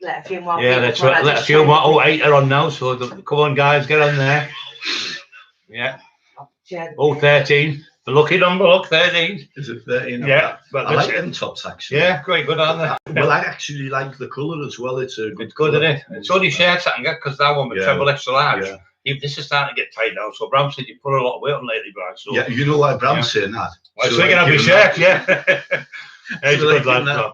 let a few more. Yeah, let's let a few more. Oh, 8 are on now, so come on, guys, get on there. Yeah. Oh, 13. The lucky number, look, 13. Is it 13? Yeah. But I like them tops, actually. Yeah, quite good, aren't they? Well, I actually like the colour as well. It's a good isn't it? It's only shirts I can get because that one with treble extra large. Yeah. This is starting to get tight now. So Bram said you put a lot of weight on lately, Brad. So, yeah, you know why Bram's saying that? Well, so you can have your shirt, yeah. It's a good lad.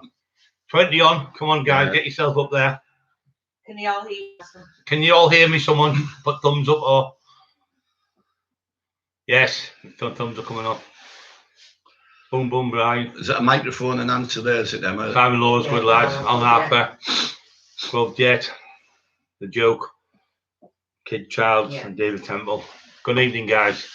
20 on. Come on, guys, get yourself up there. Can you all hear? Can you all hear me? Someone put thumbs up or. Yes, thumbs are coming up. Boom, boom, Brian. Is that a microphone and answer there? Is it, Emma? Simon Laws, good lad. Alan Harper. Glove Jet. The Joke. Kid Childs and David Temple. Good evening, guys.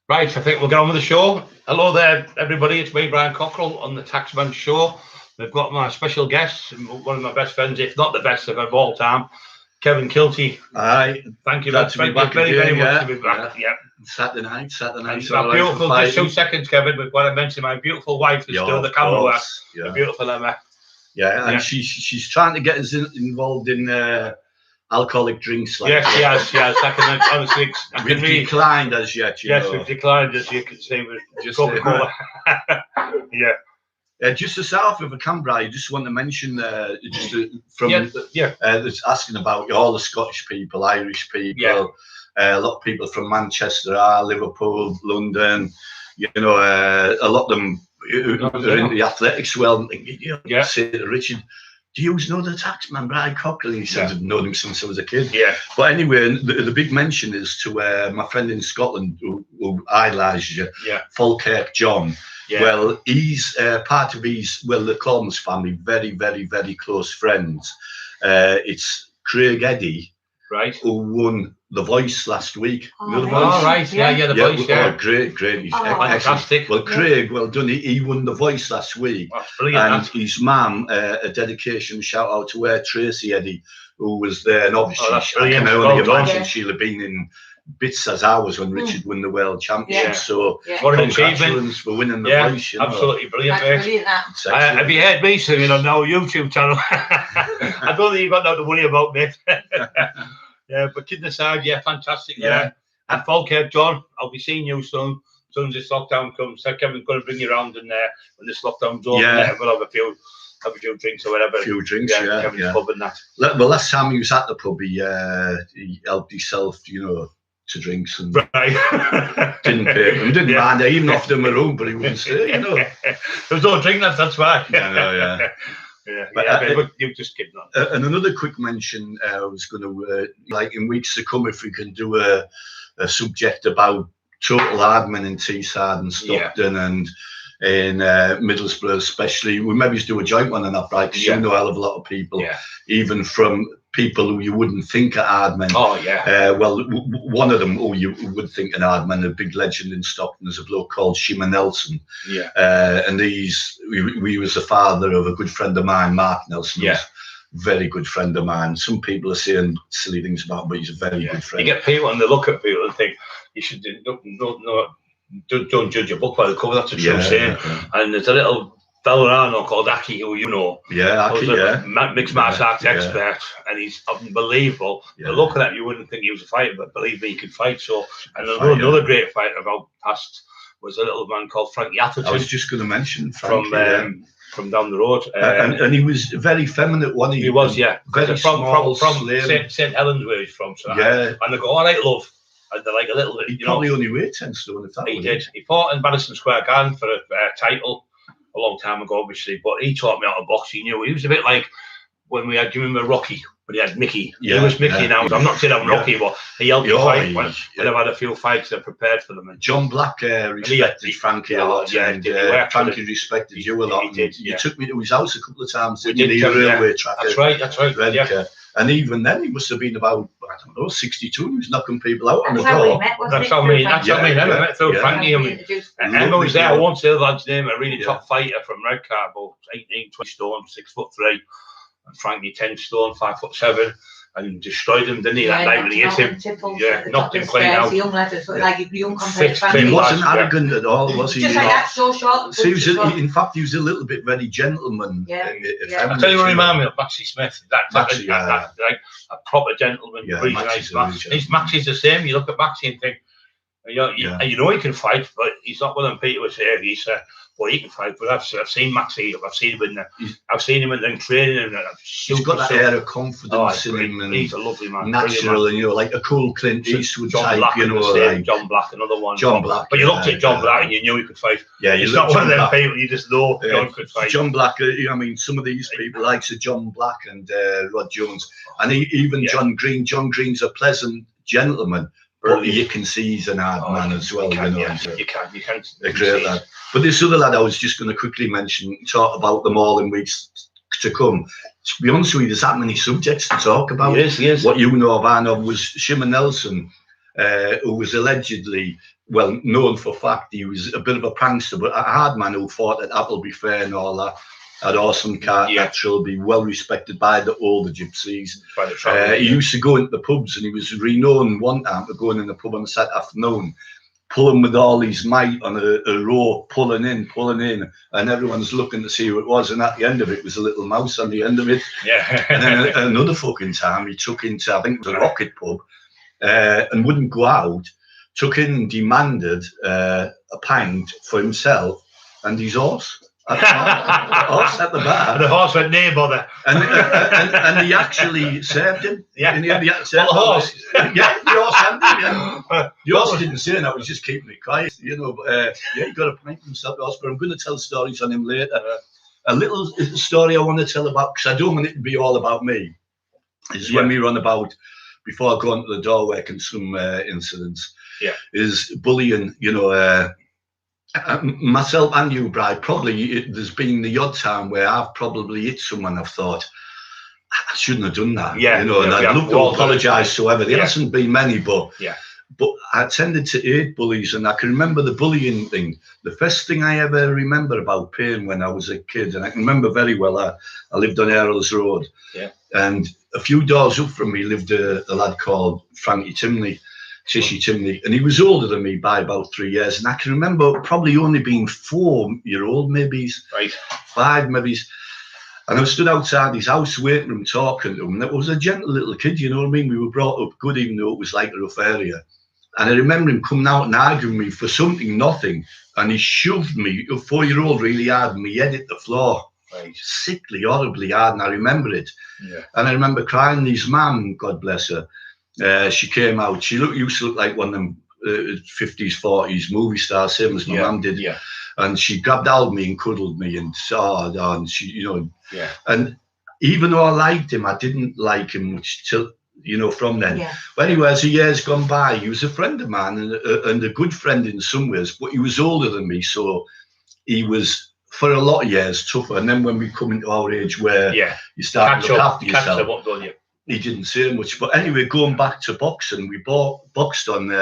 Right, I think we'll get on with the show. Hello there, everybody. It's me, Brian Cockerill, on the Taxman Show. We've got my special guest, one of my best friends, if not the best of all time, Kevin Kilty. Aye. Thank you, Glad to be back very, again, very much to be back. Yeah. Saturday night. My beautiful, just 2 seconds, Kevin, with what I mentioned, my beautiful wife is still the camera work. The beautiful Emma. Yeah, and she's trying to get us involved in alcoholic drinks. Like yes. I can honestly. We've declined as yet. Yes, we've declined, as you can see, with just Coca-Cola. Just to start off with a Canberra, I just want to mention that's asking about all the Scottish people, Irish people, a lot of people from Manchester, Liverpool, London. You know, a lot of them are in the athletics world. Say to Richard, do you know the taxman, Brian Cockerill? He said, I've known him since I was a kid. Yeah. But anyway, the big mention is to my friend in Scotland who idolized you, Falkirk John. Yeah. Well, he's part of the Coleman's family, very, very, very close friends. It's Craig Eddy, who won The Voice last week. Oh, The Voice? Oh, right, The Voice, Oh, great. He's fantastic. Well, Craig, well done. He won The Voice last week. That's brilliant. And his mum, a dedication, shout out to her, Tracy Eddy, who was there. And obviously, I can only imagine she'll have been in bits as I was when Richard won the World Championship. So, what an achievement for winning The Voice. You know. Absolutely brilliant. Have you heard me singing on our YouTube channel? I don't think you've got nothing to worry about, mate. But kidding aside, fantastic. And Falkirk John, I'll be seeing you soon. As soon as this lockdown comes, Kevin's going to bring you around in there when this lockdown's over. We'll have a few drinks or whatever. A few drinks, Kevin's pub and that. Well, last time he was at the pub, he helped himself, to drinks and didn't pay them. Didn't mind. I even offered him a room, but he wouldn't stay. There was no drink. That's why. But you're just kidding on. And another quick mention, I was going to like in weeks to come, if we can do a subject about total admin in Teesside and Stockton and in Middlesbrough, especially. We maybe do a joint one on that, right? Because you know a hell of a lot of people, even from people who you wouldn't think are admin. Well, one of them who you would think an admin, a big legend in Stockton, is a bloke called Shima Nelson. And he was the father of a good friend of mine, Mark Nelson. Very good friend of mine. Some people are saying silly things about him, but he's a very good friend. You get people and they look at people and think you should don't judge a book by the cover. That's a true saying. And there's a little fella I know called Aki, who you know. Aki, mixed martial arts expert, and he's unbelievable. But looking at him, you wouldn't think he was a fighter, but believe me, he can fight. So, and another great fighter about past was a little man called Frankie Atherton. I was just going to mention Frankie, from down the road, and he was very feminine. He was, very from St Helens, where he's from. So and they go, all right, love. And they're like a little bit. He probably only weighed 10 stone. If that he did. He fought in Madison Square Garden for a title a long time ago, obviously. But he taught me how to box. He knew. He was a bit like when we had. Do you remember Rocky? When he had Mickey. He was Mickey now. I'm not saying I'm Rocky, but he helped me fight when I've had a few fights and prepared for them. And John Black respected Frankie a lot. Frankie respected you a lot. He did. You took me to his house a couple of times. We did. Railway track. That's right. And even then, he must have been about, 62. He was knocking people out on the door. That's how me met through Frankie. Emma was there. I won't say the lad's name. A really top fighter from Redcar, about 18, 20 stone, 6'3". And Frankie 10 stone, 5'7". and destroyed him, didn't he? That night when he hit him. Yeah, knocked him clean out. Young lad, like young compared to Fit, He family. wasn't Yeah. arrogant at all, was he? Just You like know? that, so short. So he was, as well. in fact, he was a little bit very gentleman. Yeah, If yeah. I'll tell you what reminded me of Maxie Smith. Maxie, That like a proper gentleman, Yeah, really Maxie's nice man. a really Maxie's the same. You look at Maxie and think, you know he can fight, but he's not one of them people who say he's well, he can fight. But I've seen Maxie. I've seen him in training, and he's got that air of confidence in him, and he's a lovely man, natural, and like a cool Clint Eastwood John type, Black, like John Black, another one. John Black. But you looked at John Black and you knew he could fight. Yeah, he's not one of them people you just know John could fight. John Black. I mean, some of these people, like John Black and Rod Jones, and even John Green. John Green's a pleasant gentleman. But you can see he's an hard man as well. You can't agree with that. But this other lad I was just going to quickly mention, talk about them all in weeks to come. To be honest with you, there's that many subjects to talk about. Yes. What you know of, I know, was Shima Nelson, who was allegedly, well, known for fact, he was a bit of a prankster, but a hard man who fought at Appleby Fair and all that. Had awesome car, natural, be well respected by all the gypsies. He used to go into the pubs, and he was renowned one time for going in the pub on a Saturday afternoon, pulling with all his might on a rope, pulling in, and everyone's looking to see who it was. And at the end of it was a little mouse on the end of it. Yeah. And then another fucking time, he took into, I think it was a Rocket pub, and wouldn't go out. Took in and demanded a pint for himself and his horse. The horse at the bar. The horse went near bother. And he actually served him. Yeah. And the horse. Yeah, the horse and him. Yeah. The horse didn't say that. I was just keeping it quiet, But he got to prank himself, the horse. But I'm going to tell stories on him later. A little story I want to tell about, because I don't want it to be all about me, is when we run about, before going to the doorwork and some incidents, is bullying, myself and you, Bride, probably there's been the odd time where I've probably hit someone I've thought, I shouldn't have done that. And I'd love to apologise to whoever. There hasn't been many, but I tended to hate bullies, and I can remember the bullying thing. The first thing I ever remember about pain when I was a kid, and I can remember very well, I lived on Earls Road, and a few doors up from me lived a lad called Frankie Timney, Tishy Timney, and he was older than me by about 3 years, and I can remember probably only being 4-year-old, maybe 5, maybe. And I stood outside his house waiting for him, talking to him. And it was a gentle little kid, you know what I mean? We were brought up good, even though it was like a rough area. And I remember him coming out and arguing with me for something, nothing. And he shoved me, a 4-year-old, really hard, and my head hit the floor. Sickly, horribly hard, and I remember it. And I remember crying. His mum, God bless her, she came out. She used to look like one of them 50s, 40s movie stars, same as my mum did. And she grabbed hold of me and cuddled me and and she, and even though I liked him, I didn't like him much till, from then. But anyway, as the years gone by, he was a friend of mine and a good friend in some ways, but he was older than me, so he was, for a lot of years, tougher. And then when we come into our age where you start to look after yourself, he didn't say much. But anyway, going back to boxing, we boxed on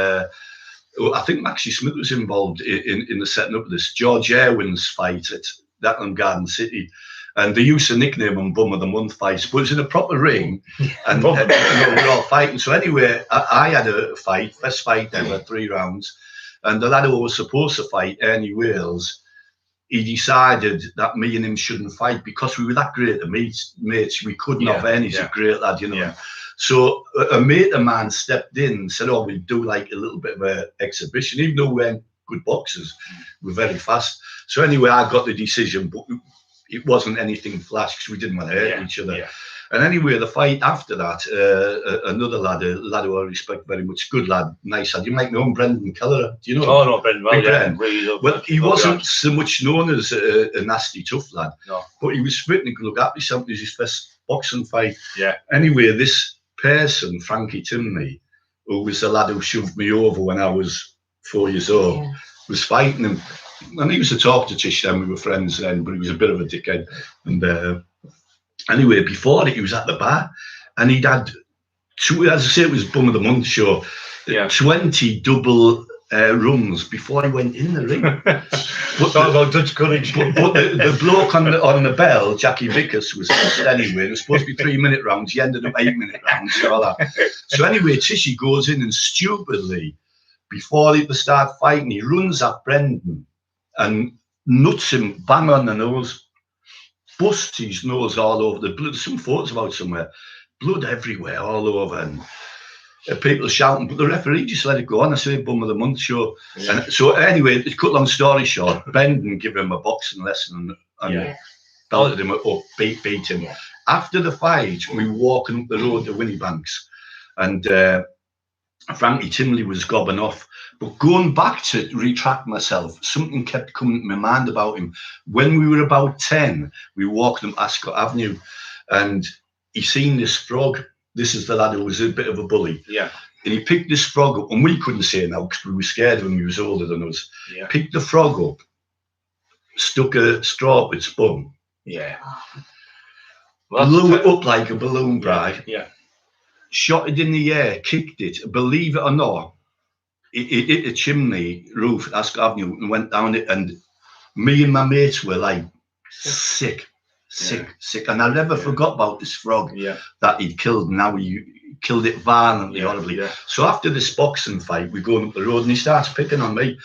I think Maxie Smith was involved in the setting up of this George Irwin's fight at Datland Garden City, and they used to nickname him Bum of the Month fights, but it was in a proper ring, and we're all fighting. So anyway, I had a fight, first fight ever, 3 rounds, and the lad who was supposed to fight, Ernie Wales, he decided that me and him shouldn't fight because we were that great of mates. We couldn't have. Ernie's a great lad, So a mate of mine stepped in and said, we'll do like a little bit of an exhibition, even though we weren't good boxers, we're very fast. So anyway, I got the decision, but it wasn't anything flash because we didn't want to hurt each other. And anyway, the fight after that, another lad, a lad who I respect very much, good lad, nice lad. You might know him, Brendan Keller. Do you know him? Oh, no, Brendan. Well, he wasn't so much known as a nasty, tough lad, but he was fit and could look after himself. It was his first boxing fight. Anyway, this person, Frankie Timney, who was the lad who shoved me over when I was 4 years old, was fighting him. And he used to talk to Tish then, we were friends then, but he was a bit of a dickhead. And anyway, before it, he was at the bar, and he'd had, as I say, it was Bum of the Month show, 20 double runs before he went in the ring. Talk about Dutch courage. But the bloke on the bell, Jackie Vickers, was first anyway. It was supposed to be 3-minute rounds. He ended up 8-minute rounds. So anyway, Tishy goes in and stupidly, before they start fighting, he runs at Brendan and nuts him bang on the nose, busts his nose all over the blood. Some photos about somewhere, blood everywhere, all over, and people shouting, but the referee just let it go on. I say bum of the month show. Yeah. And so anyway, to cut long story short, Brendan gave him a boxing lesson and belted him up, beat him. Yeah. After the fight, we were walking up the road to Winniebanks, and Frankie Timley was gobbing off. But going back to retract myself, something kept coming to my mind about him. When we were about 10, we walked up Ascot Avenue, and he seen this frog. This is the lad who was a bit of a bully. Yeah. And he picked this frog up, and we couldn't say no because we were scared when he was older than us. Yeah. Picked the frog up, stuck a straw up its bum. Yeah. Blew it up like a balloon bride. Yeah. Shot it in the air, kicked it. Believe it or not, it hit a chimney roof at Ascot Avenue and went down it. And me and my mates were like sick. And I never forgot about this frog that he'd killed. Now he killed it violently, horribly. Yeah. So after this boxing fight, we go up the road and he starts picking on me.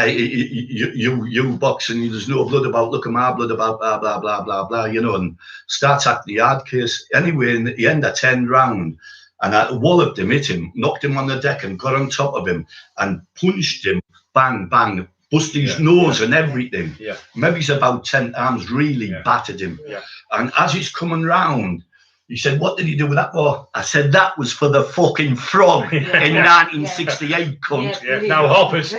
You boxing, there's no blood about, look at my blood about, blah, blah, blah, blah, blah, you know, and starts acting the hard case. Anyway, in the end, I turned round and I walloped him, hit him, knocked him on the deck and got on top of him and punched him, bang, bang, busted his nose and everything. Yeah. Maybe he's about 10 times, really battered him. Yeah. And as he's coming round, he said, what did he do with that for? I said, that was for the fucking frog in 1968, cunt. Yeah. Now hoppers.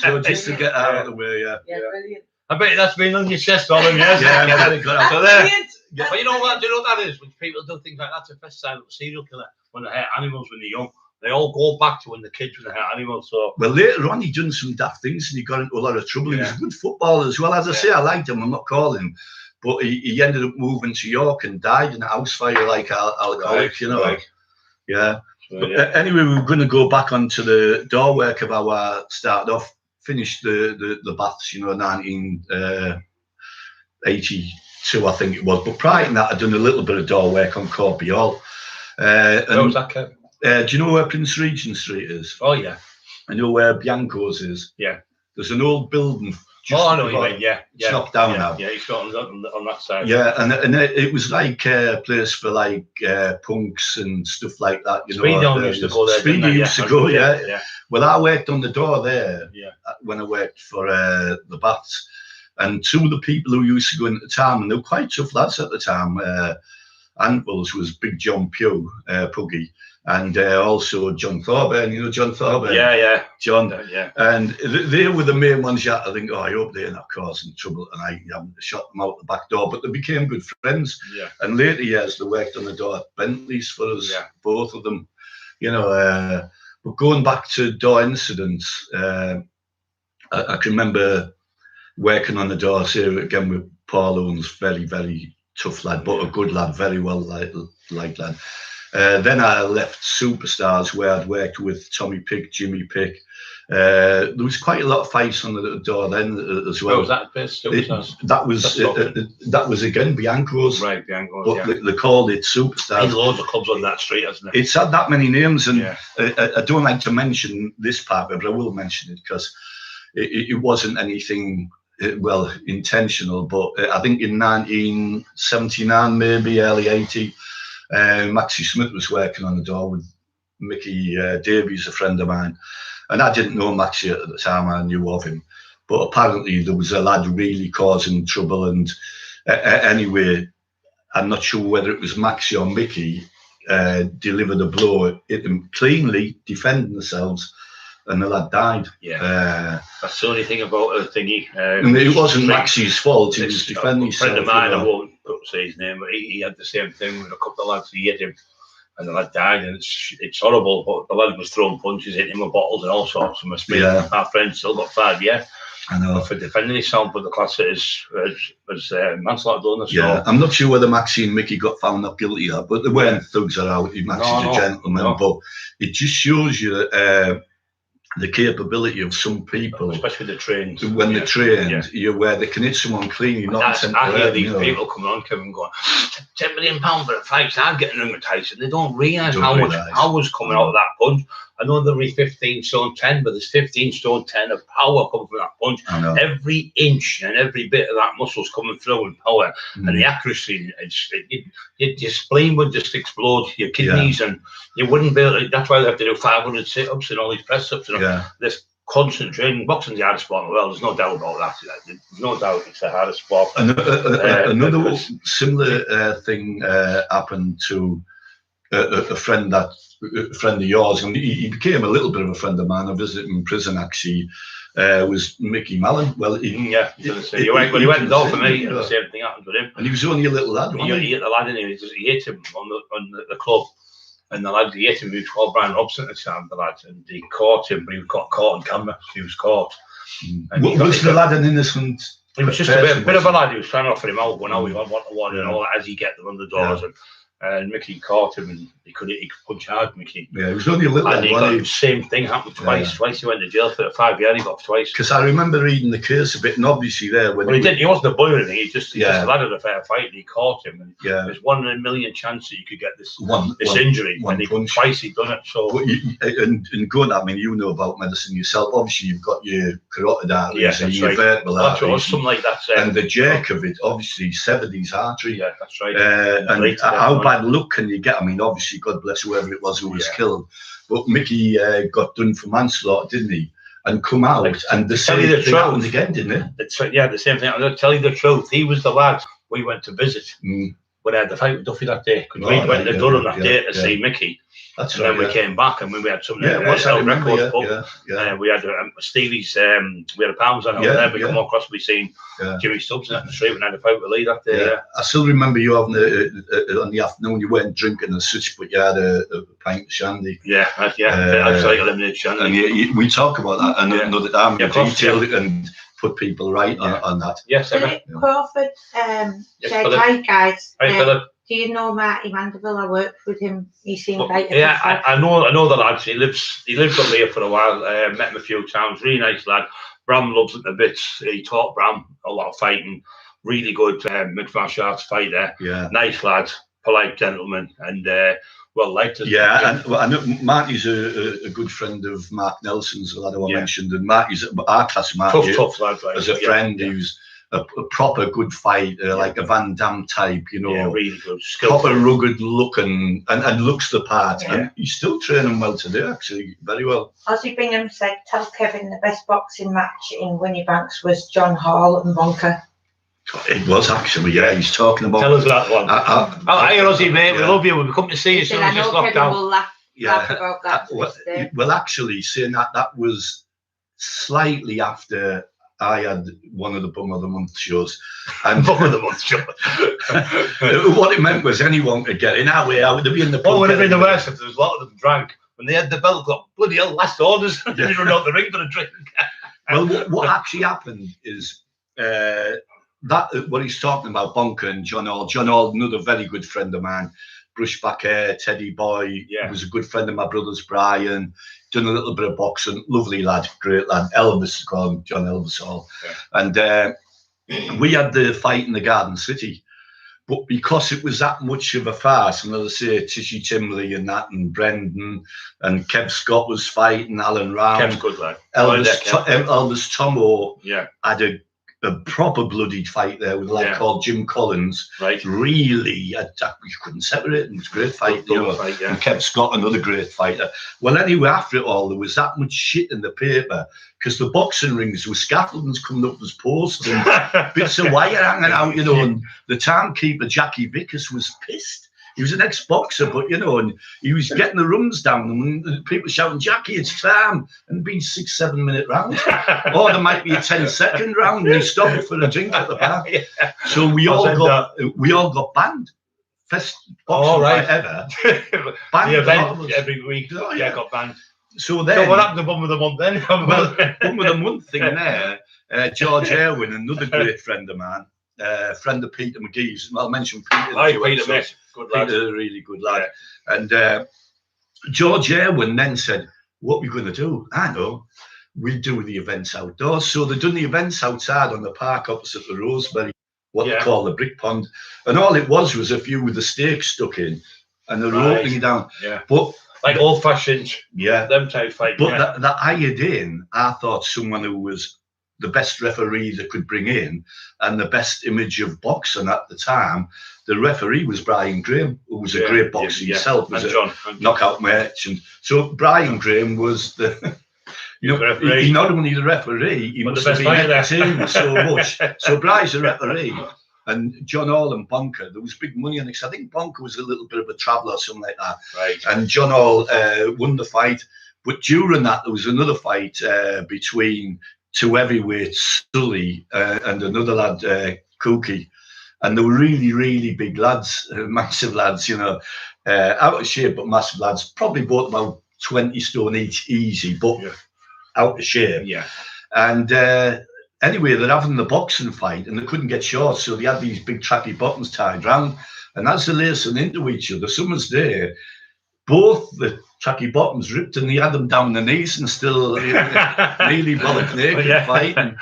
So just to get out of the way, brilliant. I bet that's been on your chest all them years. So there. But you know what? Do you know what that is? When people do things like that, it's the first sign of a serial killer. When they hurt animals when they're young. They all go back to when the kids were the animals. So well, later on, he done some daft things and he got into a lot of trouble. He was a good footballer as well. As I say, I liked him. I'm not calling him, but he ended up moving to York and died in a house fire like alcoholic, you know. Right. Yeah. But anyway, we were going to go back onto the door work of our started off, finished the baths, you know, 1982, I think it was. But prior to that, I'd done a little bit of door work on Cockerill. Where was that, Kev? Do you know where Prince Regent Street is? Oh, yeah. I know where Bianco's is. Yeah. There's an old building. I know what you mean, yeah. It's knocked down now. Yeah, it's got on that side. Yeah, and it was like a place for like punks and stuff like that. You Speedy know, used to go there. Speedy used to go, yeah. Well, I worked on the door there when I worked for the baths. And two of the people who used to go in at the time, and they were quite tough lads at the time, Antwills was Big John Pugh, Puggy. And also John Thorburn, you know John Thorburn? Yeah. John. And they were the main ones I think, I hope they're not causing trouble. And I shot them out the back door. But they became good friends. Yeah. And later years, they worked on the door at Bentley's for us, both of them. You know, but going back to door incidents, I can remember working on the door, say again with Paul Owens, very, very tough lad, but a good lad, very well liked lad. Then I left Superstars, where I'd worked with Tommy Pick, Jimmy Pick. There was quite a lot of fights on the door then as well. Oh, was that best? That was again Bianco's. Right, Bianco's. But they called it Superstars. There's loads of clubs on that street, hasn't it? It's had that many names, and I don't like to mention this part, but I will mention it because it wasn't anything intentional. But I think in 1979, maybe early 80. Maxie Smith was working on the door with Mickey Davies, a friend of mine, and I didn't know Maxie at the time. I knew of him, but apparently there was a lad really causing trouble, and anyway, I'm not sure whether it was Maxie or Mickey delivered a blow, hit them cleanly, defending themselves, and the lad died. That's the only thing about a thingy. And it wasn't Maxie's fault. He was defending himself. A friend of mine, I won't say his name, but he had the same thing with a couple of lads. He hit him, and the lad died. And it's horrible. But the lad was throwing punches, hitting him with bottles and all sorts. And our friend still got 5 years. I know. For defending himself, but the class is manslaughter, done this. Yeah, I'm not sure whether Maxie and Mickey got found not guilty yet, but they weren't thugs or out. Maxie's a gentleman, but it just shows you that. the capability of some people, especially the trains, when they're trained, you're where they can hit someone clean. You're not. I hear these people coming on, Kevin, going, £10 million for a fight. I'm getting ring with Tyson. They don't realise how much power's coming out of that punch. I know they're 15 stone 10, but there's 15 stone 10 of power coming from that punch. Every inch and every bit of that muscle's coming through in power, and the accuracy. Your spleen would just explode, your kidneys, and you wouldn't be able to, that's why they have to do 500 sit-ups and all these press-ups. This constant training. Boxing's the hardest sport in the world. There's no doubt about that. There's no doubt it's the hardest sport. Another similar thing happened to a friend of yours, and he became a little bit of a friend of mine. I visited him in prison actually. Was Mickey Mallon. Well, he went and all for me, and the same thing happened with him. And he was only a little lad. He hit the lad, and he hit him on the club. And the lad, he hit him, he was called Brian Robson at the time, the lad, and he caught him, but he got caught on camera. He was caught. Was the lad an innocent? He was just a bit of a lad. He was trying to offer him out, going, we want 1-to-1 and all that, as he get them on the doors. And Mickey caught him, and he could punch hard, Mickey. Yeah, he was only a little lad. And he got the same thing happened twice. Twice he went to jail for 5 years. He got twice. Because I remember reading the case a bit, and obviously there when he wasn't a boy or anything. He just lad had a fair fight, and he caught him. And there's 1 in a million chance that you could get this injury. And twice he'd done it. So and going, I mean, you know about medicine yourself. Obviously, you've got your carotid arteries and your vertebral arteries. Something like that. And the jerk of it obviously severed his artery. Yeah, that's right. And how bad luck can you get? I mean, obviously, God bless whoever it was who was killed, but Mickey got done for manslaughter, didn't he? And come out, and the same thing happened again, didn't it? The same thing. I'm going to tell you the truth. He was the lad we went to visit when I had the fight with Duffy that day. Because we went to Durham that day to see Mickey. That's and then we came back, and we had something at the West End Records pub. We had Stevie's, we had a Parmesan over there. We come across, we seen Jimmy Stubbs in the street, and had a fight with Lee that day. I still remember you having on the afternoon, you weren't drinking as such, but you had a pint of shandy. That's like eliminated shandy. And we talk about that another time, detail it and put people right on that. Yes, Crawford, hi guys. Hi, Philip. Do you know Marty Mandeville? I worked with him. He seemed like I know the lads. He lived up there for a while. Met him a few times. Really nice lad. Bram loves it a bit. He taught Bram a lot of fighting. Really good mixed martial arts fighter. Yeah. Nice lad. Polite gentleman, and well liked. Yeah, and I know Marty's a good friend of Mark Nelson's, the lad I mentioned, and Marty's our class. Marty, tough lad, right? As a friend, who's a proper good fighter, like a Van Damme type, you know. Yeah, really good. Skillful. Proper rugged look and looks the part. Yeah. And he's still training well today, actually, very well. Ozzy Bingham said, tell Kevin the best boxing match in Winniebanks was John Hall and Bonker. It was actually, he's talking about. Tell us that one. Hi, Ozzy, mate. We love you. We'll come to see you soon. I know Kevin will laugh about that. Well, actually, saying that was slightly after I had one of the Bum of the Month shows. And Bum of the Month show. What it meant was anyone could get in our way out. They'd be in the pub. What would have been the worst if there was a lot of them drank when they had the bell clock? Bloody hell, last orders. They didn't run out the ring for a drink. Well, what actually happened is that what he's talking about, Bonker and John Hall. John Hall, another very good friend of mine. Brushback hair, Teddy boy. Yeah. Was a good friend of my brother's, Brian. Done a little bit of boxing. Lovely lad, great lad. Elvis, call him John Elvis Hall. Yeah. And we had the fight in the Garden City. But because it was that much of a farce, and as I say, Tishy Timley and that, and Brendan, and Kev Scott was fighting, Alan Round. Kev's good lad. Elvis Tomo had a proper bloody fight there with a lad called Jim Collins. Right. Really, you couldn't separate them. It was a great fight. And Kev Scott, another great fighter. Well, anyway, after it all, there was that much shit in the paper because the boxing rings with scaffoldings coming up as posts and bits of wire hanging out, you know, and the timekeeper, Jackie Vickers, was pissed. He was an ex-boxer, but, you know, and he was getting the runs down and people shouting, Jackie, it's time. And it'd been 6-7 minute rounds. Or there might be a 10-second round and he stopped for a drink at the back. So we all got banned. First boxing fight ever. Banned the event every week. Got banned. So then, so what happened to Bum of the Month then? Well, Bum of the Month thing there, George Irwin, another great friend of mine, friend of Peter McGee's. I'll mention Peter. Hi, Peter, mate. Good lad. Peter, a really good lad. And George Irwin then said, what are we going to do? I know. We do the events outdoors. So they've done the events outside on the park opposite the Roseberry, what they call the brick pond. And all it was a few with the stakes stuck in and they were opening it down. Yeah. But like old fashioned, them type fight. But that hired in, I thought someone who was the best referee they could bring in and the best image of boxing at the time. The referee was Brian Graham, who was a great boxer himself, was a knockout merchant. So Brian Graham was the, he not only the referee, he must have been entertained so much. So Brian's a referee. And John Hall and Bonker, there was big money on it. I think Bonker was a little bit of a traveller or something like that. Right. And John Hall won the fight. But during that, there was another fight between two heavyweights, Sully and another lad, Cookie. And they were really, really big lads, massive lads, out of shape, but massive lads. Probably both about 20 stone each, easy, but out of shape. Yeah. And anyway, they're having the boxing fight and they couldn't get shorts, so they had these big tracky bottoms tied round. And as they're lacing into each other, someone's there, both the tracky bottoms ripped and they had them down the knees and still nearly bollock naked fighting.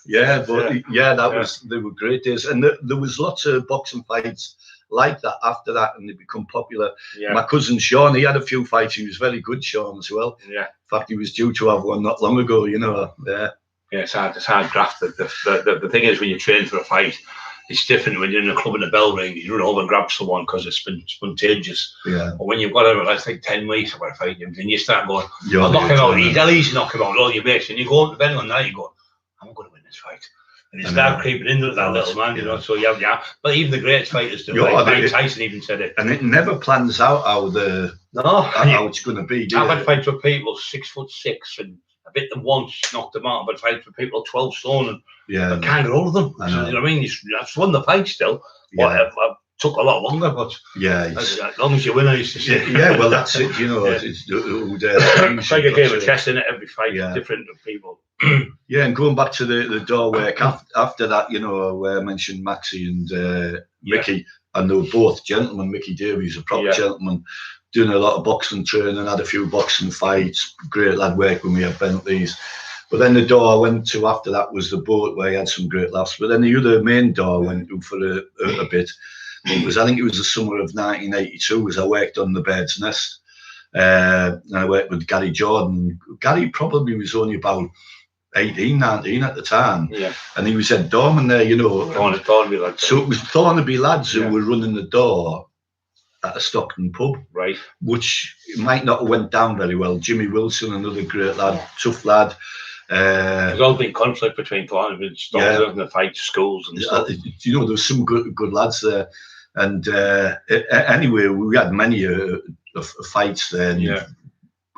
They were great days. And there was lots of boxing fights like that after that, and they become popular. Yeah. My cousin Sean, he had a few fights. He was very good, Sean, as well. Yeah. In fact, he was due to have one not long ago, Yeah. Yeah, it's hard graft. The thing is, when you train for a fight, it's different when you're in a club in a bell ring. You run over and grab someone because it's been spontaneous. Yeah. But when you've got let's like 10 weeks about a fight, and you start going, I'll knock him out. I'll easy knock him out. All your mates, and you go to bed on night, you go, I'm going to win this fight. And you start creeping into that little man, So yeah. But even the great fighters do. Mike Tyson even said it. And it never plans out how it's going to be. I've had fights with people 6'6" and I bit them once, knocked them out, but fights with people 12 stone and I can't get hold of them. You know what I mean? I've won the fight still. Yeah. I took a lot longer, but as long as you win, I used to say. Yeah, well, that's it. It's like a game of chess in it. Every fight is different to people. Yeah, and going back to the door work after that, where I mentioned Maxie and Mickey, and they were both gentlemen. Mickey Davies, a proper gentleman, doing a lot of boxing training, had a few boxing fights, great lad work when we had Bentleys. But then the door I went to after that was the boat, where I had some great laughs. But then the other main door I went to for a bit. I think it was the summer of 1982 as I worked on the Bird's Nest. And I worked with Gary Jordan. Gary probably was only about 18, 19 at the time. Yeah. And he was head doorman there, Thornaby lads. So it was Thornaby lads who were running the door at a Stockton pub. Right. Which might not have went down very well. Jimmy Wilson, another great lad, tough lad. There's all been conflict between Thornaby and Stockton and the fight schools and stuff. There was some good lads there. And anyway, we had many fights there. And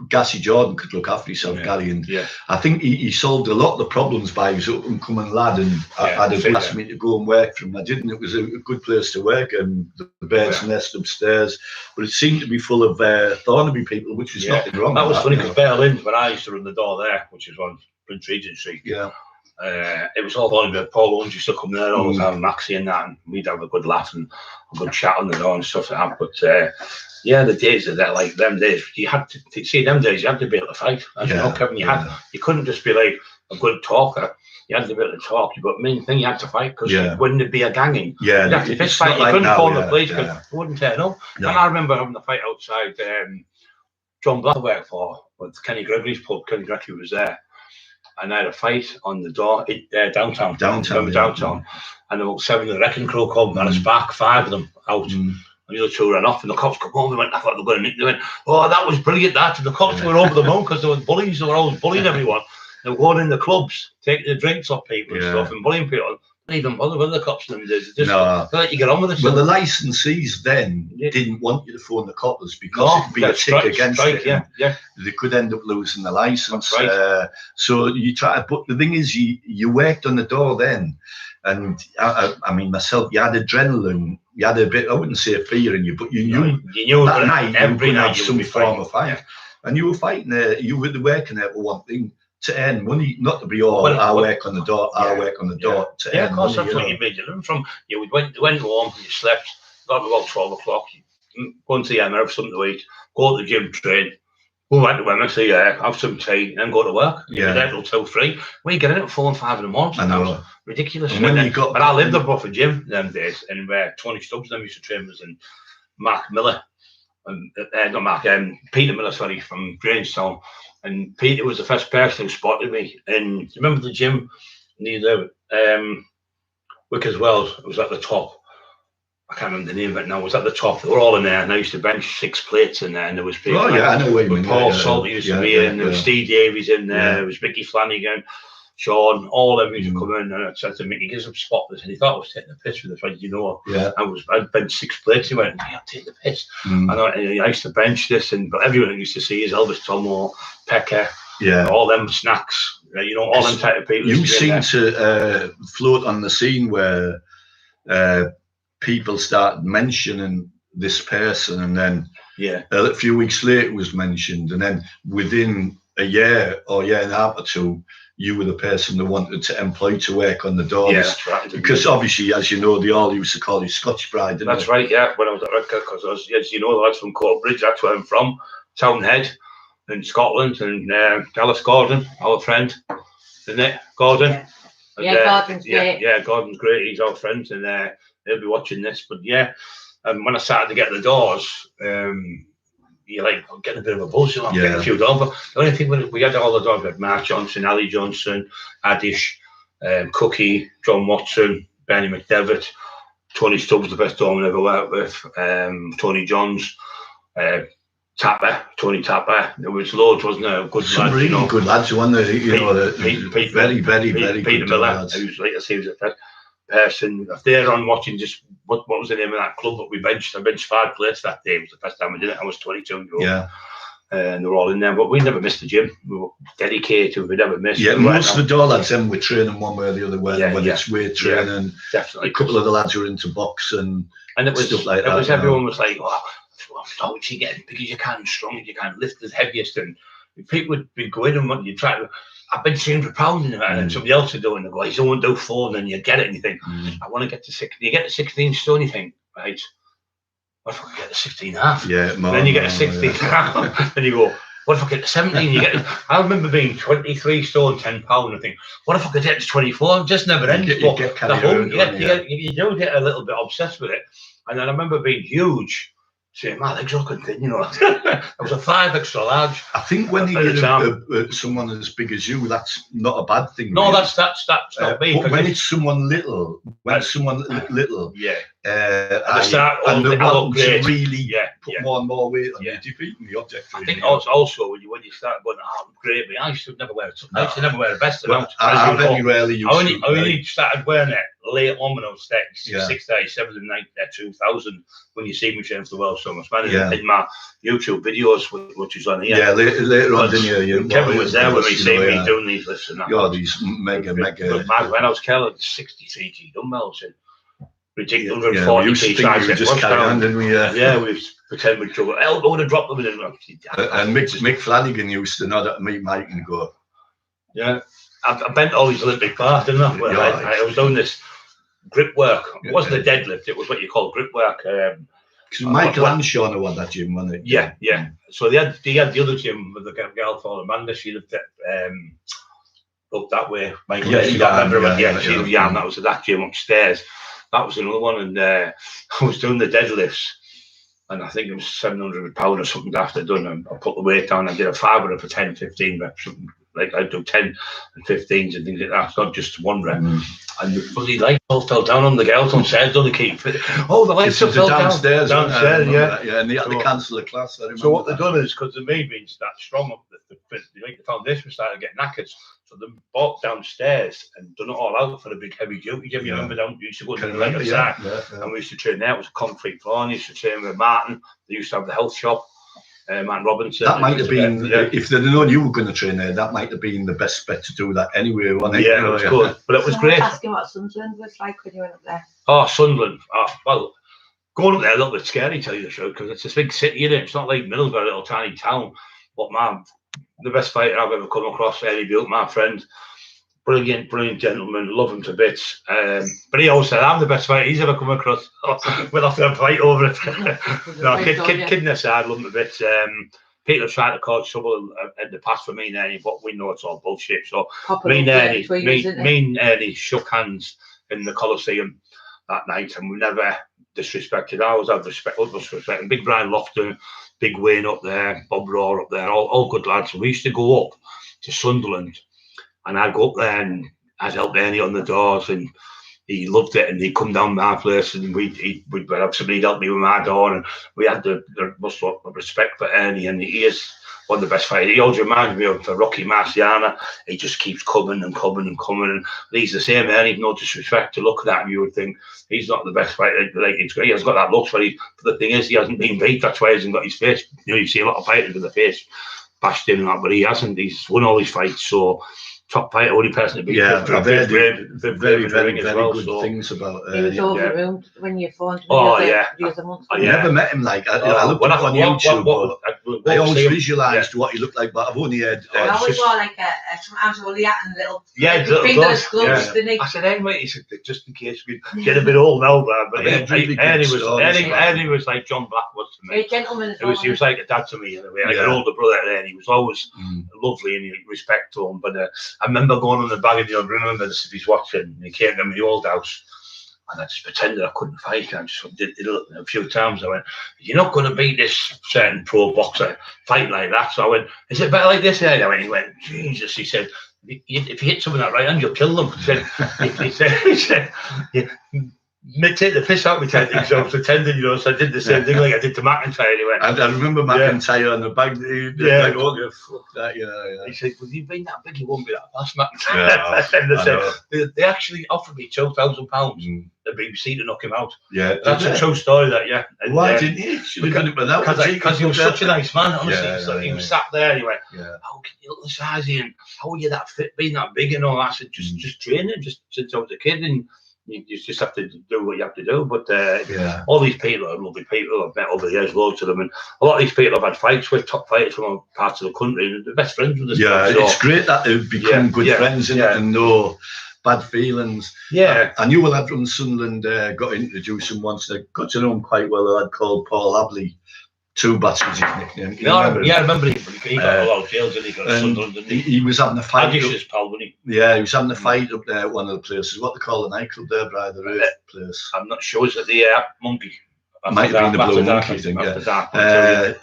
Gassy Jordan could look after himself, Gary. And I think he solved a lot of the problems by his up-and-coming lad. And I'd have asked me to go and work for him. I didn't. It was a good place to work. And the Bird's Nest upstairs. But it seemed to be full of Thornaby people, which was nothing wrong. That was funny because Bear Lynn, when I used to run the door there, which is on Prince Regent Street. Yeah. It was all Thornaby. Paul Owens used to come there all the time, Maxie and that, and we'd have a good laugh and a good chat on the door and stuff like that. But the days of that, like them days, you had to see them days. You had to be able to fight. As you know, Kevin, you couldn't just be like a good talker. You had to be able to talk. But the main thing, you had to fight because wouldn't it be a ganging? Yeah, you'd have to fist fight. You couldn't call the police because it wouldn't turn up. No. And I remember having the fight outside John Black worked for with Kenny Gregory's pub. Kenny Gregory was there. And I had a fight on the door downtown. Downtown. And about 7 of the wrecking crew come and a spark, 5 of them out. And the other 2 ran off and the cops come home. I thought they were going to nick them. They went, oh, that was brilliant, that. And the cops were over the moon because they were bullies. They were always bullying everyone. They were going in the clubs, taking the drinks off people and stuff and bullying people. They didn't even bother with the cops in them days. They just let you get on with it. Well, the licensees then didn't want you to phone the coppers because it'd be a tick against it. Yeah. They could end up losing the license. So you try, but the thing is, you worked on the door then. And I mean, myself, you had adrenaline, you had a bit, I wouldn't say fear in you, but you knew that night, every night, some form of fight. And you were fighting there, you were working there for one thing, to earn money, not to be all, I work on the door, I work on the door, to earn money. Yeah, of course, that's what you made your living from. You went home, you slept, got about 12 o'clock, go into the MRF, something to eat, go to the gym, train, We went to Wembley, have some tea, and then go to work. Yeah. You're there till 2, 3. We get in at 4 and 5 in the morning. I know. Ridiculous. And when you got, but I lived above a gym them days, and where Tony Stubbs them used to train us, and Mark Miller, and not Mark, Peter Miller, sorry, from Grangestown. And Peter was the first person who spotted me. And you remember the gym near the Wickers Wells? It was at the top. I can't remember the name of it now. It was at the top. They were all in there, and I used to bench 6 plates in there. And there was people. Oh yeah, I know what you mean. Paul Salter used to be in. There was Steve Davies in there. There was Mickey Flanagan, Sean. All of them used to come in. And I said to Mickey, "Give us some spot this," and he thought I was taking the piss with the fact, you know. Yeah. I'd bench 6 plates. He went, "I'll take the piss." And I used to bench this, but everyone used to see is Elvis Tomo, Pecker. Yeah. All them snacks. You know, all them type of people. You seem to float on the scene where people start mentioning this person, and then a few weeks later it was mentioned, and then within a year or year and a half or 2, you were the person they wanted to employ to work on the doors. Yeah, that's right. Because obviously, as you know, they all used to call you Scotch Bride, didn't That's right, yeah. When I was at Redcar, because as you know, the lads from Cockerill, that's where I'm from, Townhead in Scotland, and Dallas Gordon, our friend, isn't it? Gordon. Yeah, Gordon's great. Yeah, Gordon's great. He's our friend, and he'll be watching this. But yeah, when I started to get the doors, you're like getting a bit of a buzz, you know, getting a few doors. But the only thing we had all the doors, we had Mark Johnson, Ali Johnson, Adish, Cookie, John Watson, Benny McDevitt, Tony Stubbs, the best doorman I ever worked with, Tony Johns, Tony Tapper. There was loads, wasn't there? Good some lads, really you know. good lads, weren't there? You know, Pete, very Peter good Miller, lads. who's like I say, was a first person. If they're on watching, just what was the name of that club that we benched? I benched 5 plates that day. It was the first time I did it. I was 22 years old. Yeah. And they were all in there, but we never missed the gym. We were dedicated. We never missed. Yeah, most of the door lads, them were training one way or the other. When it's weight training, definitely. A couple of the lads were into boxing and it was stuff like that. It was everyone was like, "Oh, how would you get as big as you can, strong as you can, lift as heaviest?" And people would be going and what you try to. I've been 300 pounds in it, and somebody else would do it, and they go, "I don't want to do 4," and then you get it, and you think, "I want to get to 6." You get to 16 stone, you think, right? What if I could get to 16 and a half? Yeah, and then you get to 16 and a half, and you go, what if I get to 17? You get. I remember being 23 stone, 10 pound. I think, what if I could get to 24? It just never ends. You do get a little bit obsessed with it. And then I remember being huge, saying, "My legs are looking thin," you know. I was a 5 extra large. I think when you get someone as big as you, that's not a bad thing. No, really. that's not me. But when it's someone little, yeah. And start, they want to really put more and more weight on defeating the object. I think also when you start going, "Oh, I'm great," but I used to never wear it. I used to never wear a vest. I very rarely used I only started wearing it late on when I was 637 and 2000 when you see me train for the World Summer Span in my YouTube videos, which is on here. Yeah, later on, didn't you? Kevin was there with me seeing me doing these lifts and that. Yeah, these mega. But when I was killing 63 dumbbells and ridiculous 140 kg just carry on, didn't we? Yeah, we pretend we'd juggle elbow to drop them in. And Mick Flanagan used to nod at me, Mike, and go, "Yeah, I bent all these Olympic bars, didn't I? Well, I was doing this grip work. It wasn't a deadlift, it was what you call grip work. Michael and Shauna were that gym, wasn't it? Yeah. So they had the other gym with the girl called Amanda. She lived up that way. Michael, she lived Yarm. That was at that gym upstairs. That was another one, and I was doing the deadlifts, and I think it was 700 pounds or something after done. And I put the weight down. I did a 500 for 10, 15 reps, something like I do 10 and 15s and things like that. It's not just one rep. And the fuzzy light all fell down on the girls on stairs. Don't they keep? Oh, the lights fell downstairs. Downstairs, yeah, and they had to cancel the class. So what they've done is, because the me being that strong up, the foundation started getting knackered. So they bought downstairs and done it all out for the big heavy duty gym. You remember down? We used to go to the left side, and we used to train there. It was a concrete floor. And we used to train with Martin. They used to have the health shop. Martin Robinson. That might have been, if they'd known you were going to train there, that might have been the best bet to do that anyway, wasn't it? Yeah, it was good, but it was great. Asking what Sunderland was like when you went up there. Oh, Sunderland. Well, going up there a little bit scary, tell you the truth, because it's a big city, isn't it? It's not like Middlesbrough, a little tiny town. But man, the best fighter I've ever come across, Eddie Buick, my friend. Brilliant gentleman, love him to bits. But he always said, "I'm the best fighter he's ever come across." We'll have to fight over it. No, kidding aside, love him to bits. people have tried to cause trouble in the past for me and Ernie, but we know it's all bullshit. So Proper me and love Ernie, between us, isn't it? me and Ernie shook hands in the Coliseum that night, and we never disrespected. I always have respect, utmost respect. And Big Brian Lofton, Big Wayne up there, Bob Raw up there, all good lads. We used to go up to Sunderland, and I'd go up there and I'd help Ernie on the doors, and he loved it, and he'd come down my place, and we'd have somebody help me with my door, and we had the most respect for Ernie, and he is one of the best fighters. He always reminds me of Rocky Marciano. He just keeps coming and coming and coming, and he's the same. Ernie, no disrespect to look at him, you would think he's not the best fighter. Like, he has got that look, but the thing is, he hasn't been beat. That's why he hasn't got his face. You know, you see a lot of fighters with the face bashed in and that, but he hasn't. He's won all his fights, so top fighter, only person to be. I've heard very well, good things about. He was overruled when you phoned me. The other month. I never met him. Like I looked up on YouTube, but I always visualised what he looked like. But I've only heard. I always wore like some Angela hat and little little fingers, gloves, didn't he? I said, anyway, he said, just in case we get a bit old now, but Ernie was like John Black was to me. A gentleman. He was like a dad to me in a way, like an older brother. And he was always lovely and respect to him. But I remember going on the bag of the remember this if he's watching, and he came to my old house, and I just pretended I couldn't fight. I just did it a few times. I went, "You're not going to beat this certain pro boxer fight like that." So I went, "Is it better like this?" And he went, "Jesus," he said, "if you hit someone that right hand, you'll kill them." He said, take the piss out of me, so I was pretending, you know, so I did the same thing like I did to McIntyre anyway. I remember McIntyre on the bag, like, oh, fuck that, He said, well, you've been that big, you won't be that fast, McIntyre. And they said, they actually offered me £2,000 the BBC to knock him out. Yeah. That's a true story, that, And, why didn't he? Should have done it without. Because he was such a nice man, honestly. He was sat there, and he went, how can you look the size of him? How are you that fit, being that big and all that? I said, just training, just since I was a kid, and you just have to do what you have to do. But all these people are lovely people. I've met over the years, loads of them, and a lot of these people I've had fights with, top fighters from all parts of the country, and they're best friends with us. It's great that they've become good friends and no bad feelings. I knew a lad from Sunderland got introduced him once. I got to know him quite well. A lad called Paul Abley. Two Bats was his nickname. I remember him. He got a lot of jails and he got Sunderland. He was having a fight. Pal, wasn't he? Yeah, he was having a fight up there at one of the places. What they call the nightclub there, by the Earth place. I'm not sure. Is it the Monkey? Might have been the Blue Monkey thing,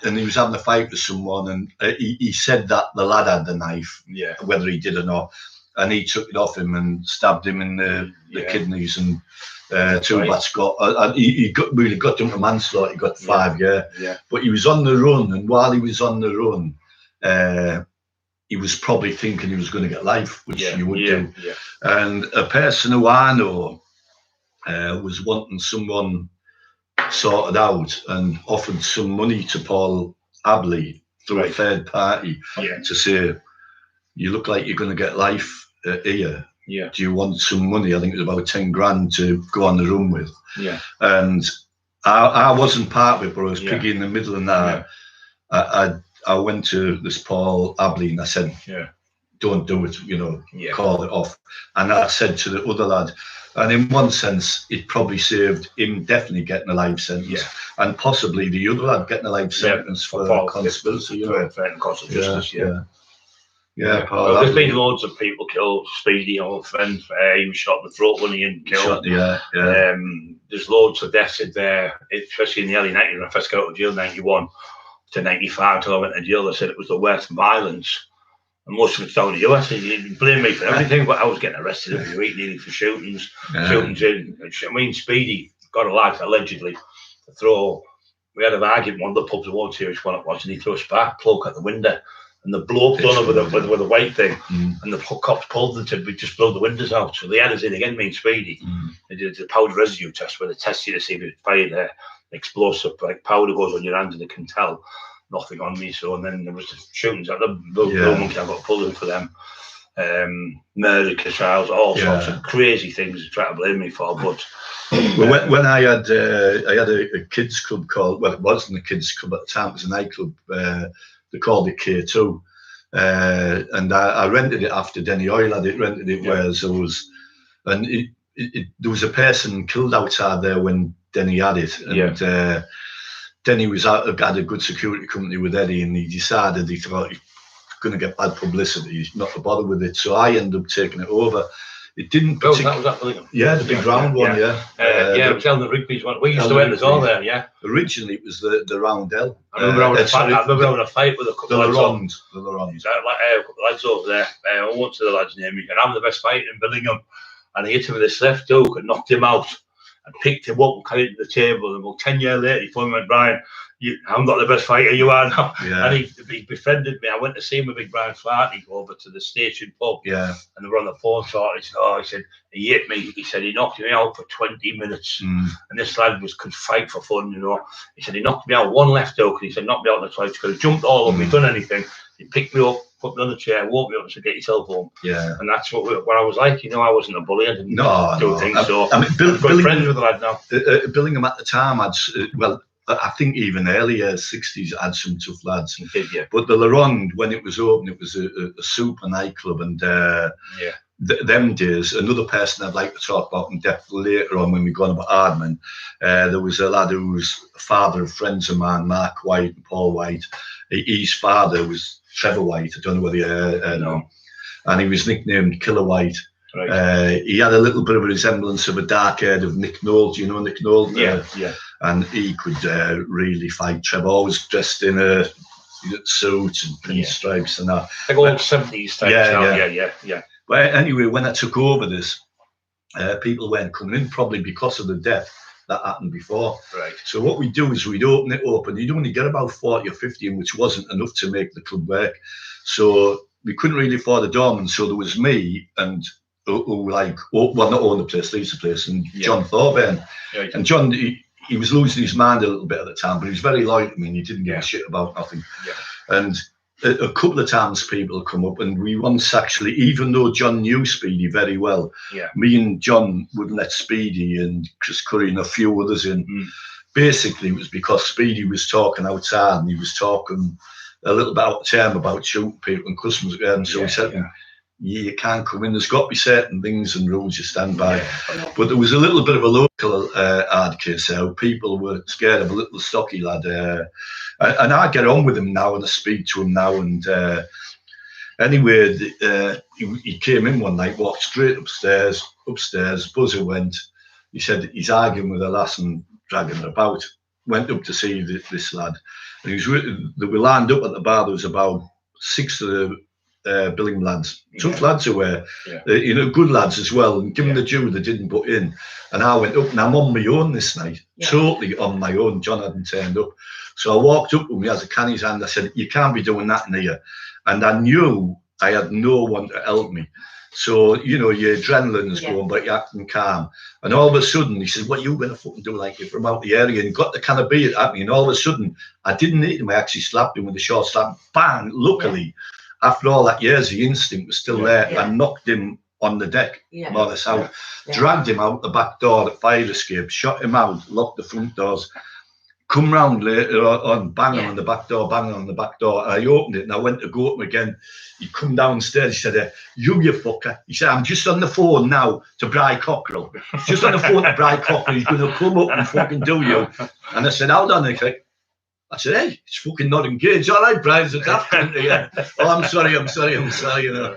and he was having a fight with someone, and he said that the lad had the knife, whether he did or not, and he took it off him and stabbed him in the kidneys, and Two Bats got, he really got him to manslaughter. He got 5 years, but he was on the run, and while he was on the run, he was probably thinking he was going to get life, which you would do. And a person who I know was wanting someone sorted out and offered some money to Paul Abley through a third party to say, you look like you're going to get life here. Do you want some money? I think it was about 10 grand to go on the run with. And I wasn't part of it, but I was piggy in the middle, and I went to this Paul Abley and I said, don't do it, call it off. And I said to the other lad, and in one sense, it probably saved him definitely getting a life sentence, and possibly the other lad getting a life sentence for conspiracy. Paul, there's been loads of people killed. Speedy, our friend, he was shot in the throat when he killed. There's loads of deaths in there, especially in the early 90s. When I first got out of jail, 91 to 95, till I went to jail. They said it was the worst violence, and most of it's down to you. I said, you blame me for everything, but I was getting arrested every week nearly for shootings. I mean, Speedy got a lad allegedly to throw. We had an argument in one of the pubs, I won't say which one it was, and he threw a spark plug at the window. And the bloke done it with a white thing, and the cops pulled and said, we just blow the windows out. So they had us in again, me and Speedy. They did the powder residue test where they test you to see if it's fired explosive, like powder goes on your hands and they can tell. Nothing on me. So, and then there was the shootings at the Blue Monkey. I got pulled in for them. Murder trials, all sorts of crazy things to try to blame me for. But when I had a kids club called, well, it wasn't a kids club at the time, it was a nightclub. They called it K2, and I rented it after Denny Oil had it, rented it where there was, and there was a person killed outside there when Denny had it, and then he was out, had a good security company with Eddie, and he decided he thought he was going to get bad publicity. He's not to bother with it, so I ended up taking it over. It didn't. Oh, that was that Billingham. Yeah, the big round one. Yeah, it was Elmer Rigby's one. We used to enter all there. Yeah. Originally, it was the Roundel. I remember having a fight with a couple of lads. The Laurons. A couple of lads over there. I won't say the lad's name. He said, "I'm the best fighter in Billingham," and he hit him with this left hook and knocked him out. And picked him up and carried him to the table. And about 10 years later, he phoned me and went, "Brian, I'm not the best fighter you are now." Yeah. And he befriended me. I went to see him with Big Brian Flaherty over to the station pub. Yeah. And they were on the phone talking. He said, he hit me. He said, he knocked me out for 20 minutes. And this lad could fight for fun, you know. He said, he knocked me out, one left hook. And he said, knocked me out on the twice. He could have jumped all over me, done anything. He picked me up, put me on the chair, woke me up and said, "Get yourself home." Yeah. And that's what I was like. You know, I wasn't a bully. I didn't do things. So I mean, good friends with the lad now. Billingham at the time had, well, I think even earlier 60s had some tough lads. He did, yeah. But the Laurent, when it was open, it was a super nightclub, and them days, another person I'd like to talk about in depth later on when we go on about Ardman, there was a lad who was a father of friends of mine, Mark White and Paul White. His father was Trevor White. I don't know whether you know. And he was nicknamed Killer White. Right. He had a little bit of a resemblance of a dark head of Nick Nolte. Do you know Nick Nolte? Yeah. And he could really fight. Trevor, always dressed in a suit and pinstripes and that. Like old 70s type. Yeah. But anyway, when I took over this, people weren't coming in, probably because of the death that happened before. Right. So what we do is we'd open it up, and you'd only get about 40 or 50 in, which wasn't enough to make the club work. So we couldn't really afford a doorman. So there was me and who not own the place, leads the place, and John Thorburn. Right. And John, he was losing his mind a little bit at the time, but he was very loyal to me, and he didn't give a shit about nothing. Yeah. And a couple of times people come up, and we once actually, even though John knew Speedy very well, me and John wouldn't let Speedy and Chris Curry and a few others in. Basically, it was because Speedy was talking outside, and he was talking a little bit out of term about shooting people and customers. And so we said, you can't come in. There's got to be certain things and rules you stand by. But there was a little bit of a local hard case there. People were scared of a little stocky lad. And I get on with him now, and I speak to him now. And anyway, he came in one night, walked straight upstairs, buzzer went. He said he's arguing with a lass and dragging her about. Went up to see this lad. And they were lined up at the bar. There was about 6 of the Billingham lads, tough lads who were, good lads as well. And given the due, they didn't put in. And I went up, and I'm on my own this night, totally on my own. John hadn't turned up. So I walked up with me as a can in his hand. I said, "You can't be doing that in here." And I knew I had no one to help me. So, your adrenaline's going, but you're acting calm. And all of a sudden, he said, "What are you going to fucking do like you're from out the area?" And got the kind of beat at me. And all of a sudden, I didn't hit him. I actually slapped him with a short slap. Bang! Luckily, after all that years, the instinct was still there. I knocked him on the deck, more or less out. Dragged him out the back door, the fire escape, shot him out, locked the front doors. Come round later on, banging on the back door, And I opened it, and I went to go to him again. He come downstairs. He said, you fucker." He said, "I'm just on the phone now to Bry Cockerill. Just on the phone to Bry Cockerill. He's going to come up and fucking do you." And I said, "Hold on." I said, "Hey, it's fucking not engaged." "All right, Brian, it's happening to you." "Oh, I'm sorry, you know."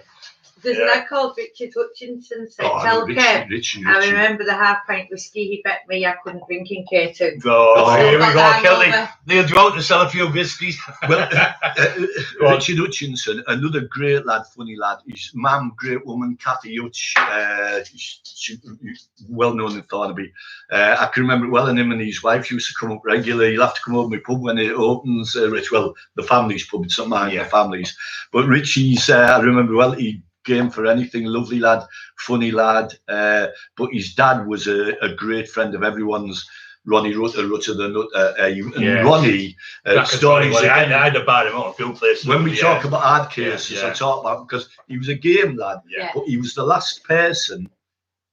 There's a lad called Richard Hutchinson said, "Tell Kev, I remember the half-pint whiskey he bet me I couldn't drink in K2. Here we go, Kelly. Neil, do you want to sell a few whiskies? Well, Richard Hutchinson, another great lad, funny lad. His mum, great woman, Kathy Hutch, well known in Thornaby. I can remember it well, and him and his wife used to come up regularly. He'll have to come over to my pub when it opens. Rich, well, the family's pub, it's not mine, the family's. But Richie's, I remember well, he game for anything, lovely lad, funny lad, but his dad was a great friend of everyone's. Ronnie Rutter the Nut, and Ronnie stories. I had to buy him on a few places. When we talk about hard cases, I talk about, because he was a game lad, but he was the last person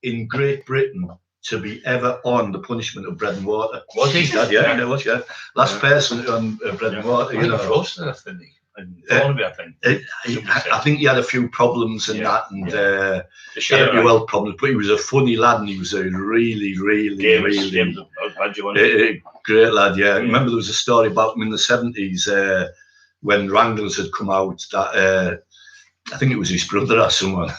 in Great Britain to be ever on the punishment of bread and water. Was he? Dad, was last person on bread and water. Frozen, I think. in Thornaby, I think. I think he had a few problems and that, and he had a few health problems. But he was a funny lad, and he was a really great lad. Yeah, I remember there was a story about him in the 70s when Wranglers had come out. That I think it was his brother or someone.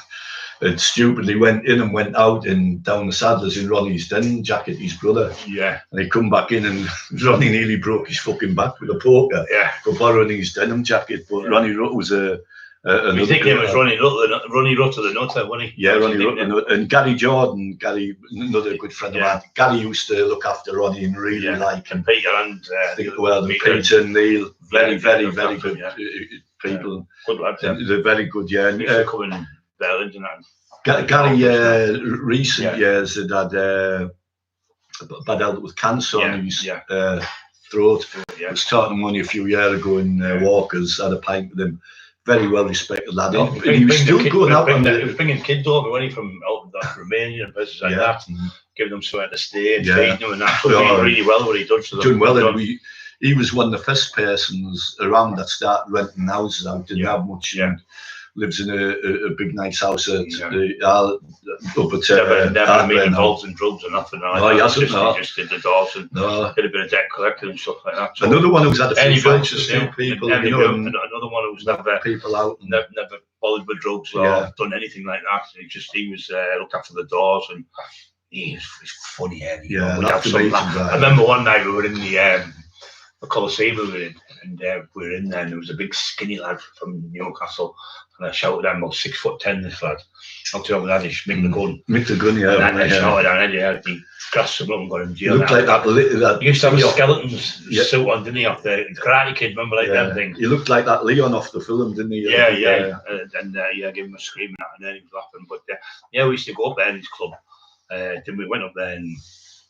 And stupidly went in and went out and down the Saddlers in Ronnie's denim jacket, his brother. Yeah. And he come back in and Ronnie nearly broke his fucking back with a poker. Yeah. For borrowing his denim jacket. But Ronnie Rutter was his nickname was Ronnie Rutter the Nutter, wasn't he? Yeah, Ronnie Rutter. And Gary Jordan, another good friend of mine. Gary used to look after Ronnie and really like him. And Peter and Peter and Neil, very good people. Good lads. They're very good, yeah. And, Gary, recent years had had bad health with cancer on his throat. I was talking to him a few years ago in Walkers. Had a pint with him. Very well respected lad. He was still going out. He was bringing kids over when he from Romania and places like that, and giving them somewhere to stay and feeding them and that. Doing really well what he done. Doing well, and he was one of the first persons around that started renting houses out. Didn't have much. And lives in a big nice house at up at never been involved in drugs or nothing. No, he hasn't. He just did the doors and did a bit of debt collecting and stuff like that. So another one who's had a few fights with people. Another one who's never people out, never bothered with drugs or done anything like that. He was looked after the doors and he's funny. I remember one night we were in the Coliseum we were in, and we were in there, and there was a big skinny lad from Newcastle, and I shouted at him, about 6'10", this lad. I'll tell you that is Mick the Gun. Mick the Gun, yeah. And I shouted at him, he grasped him up and got him in jail. Looked like that. He used to have a skeleton's suit on, didn't he, off the Karate Kid, remember, like them things? He looked like that Leon off the film, didn't he? And gave him a scream and that, and then he was laughing. But we used to go up there in his club. Then we went up there and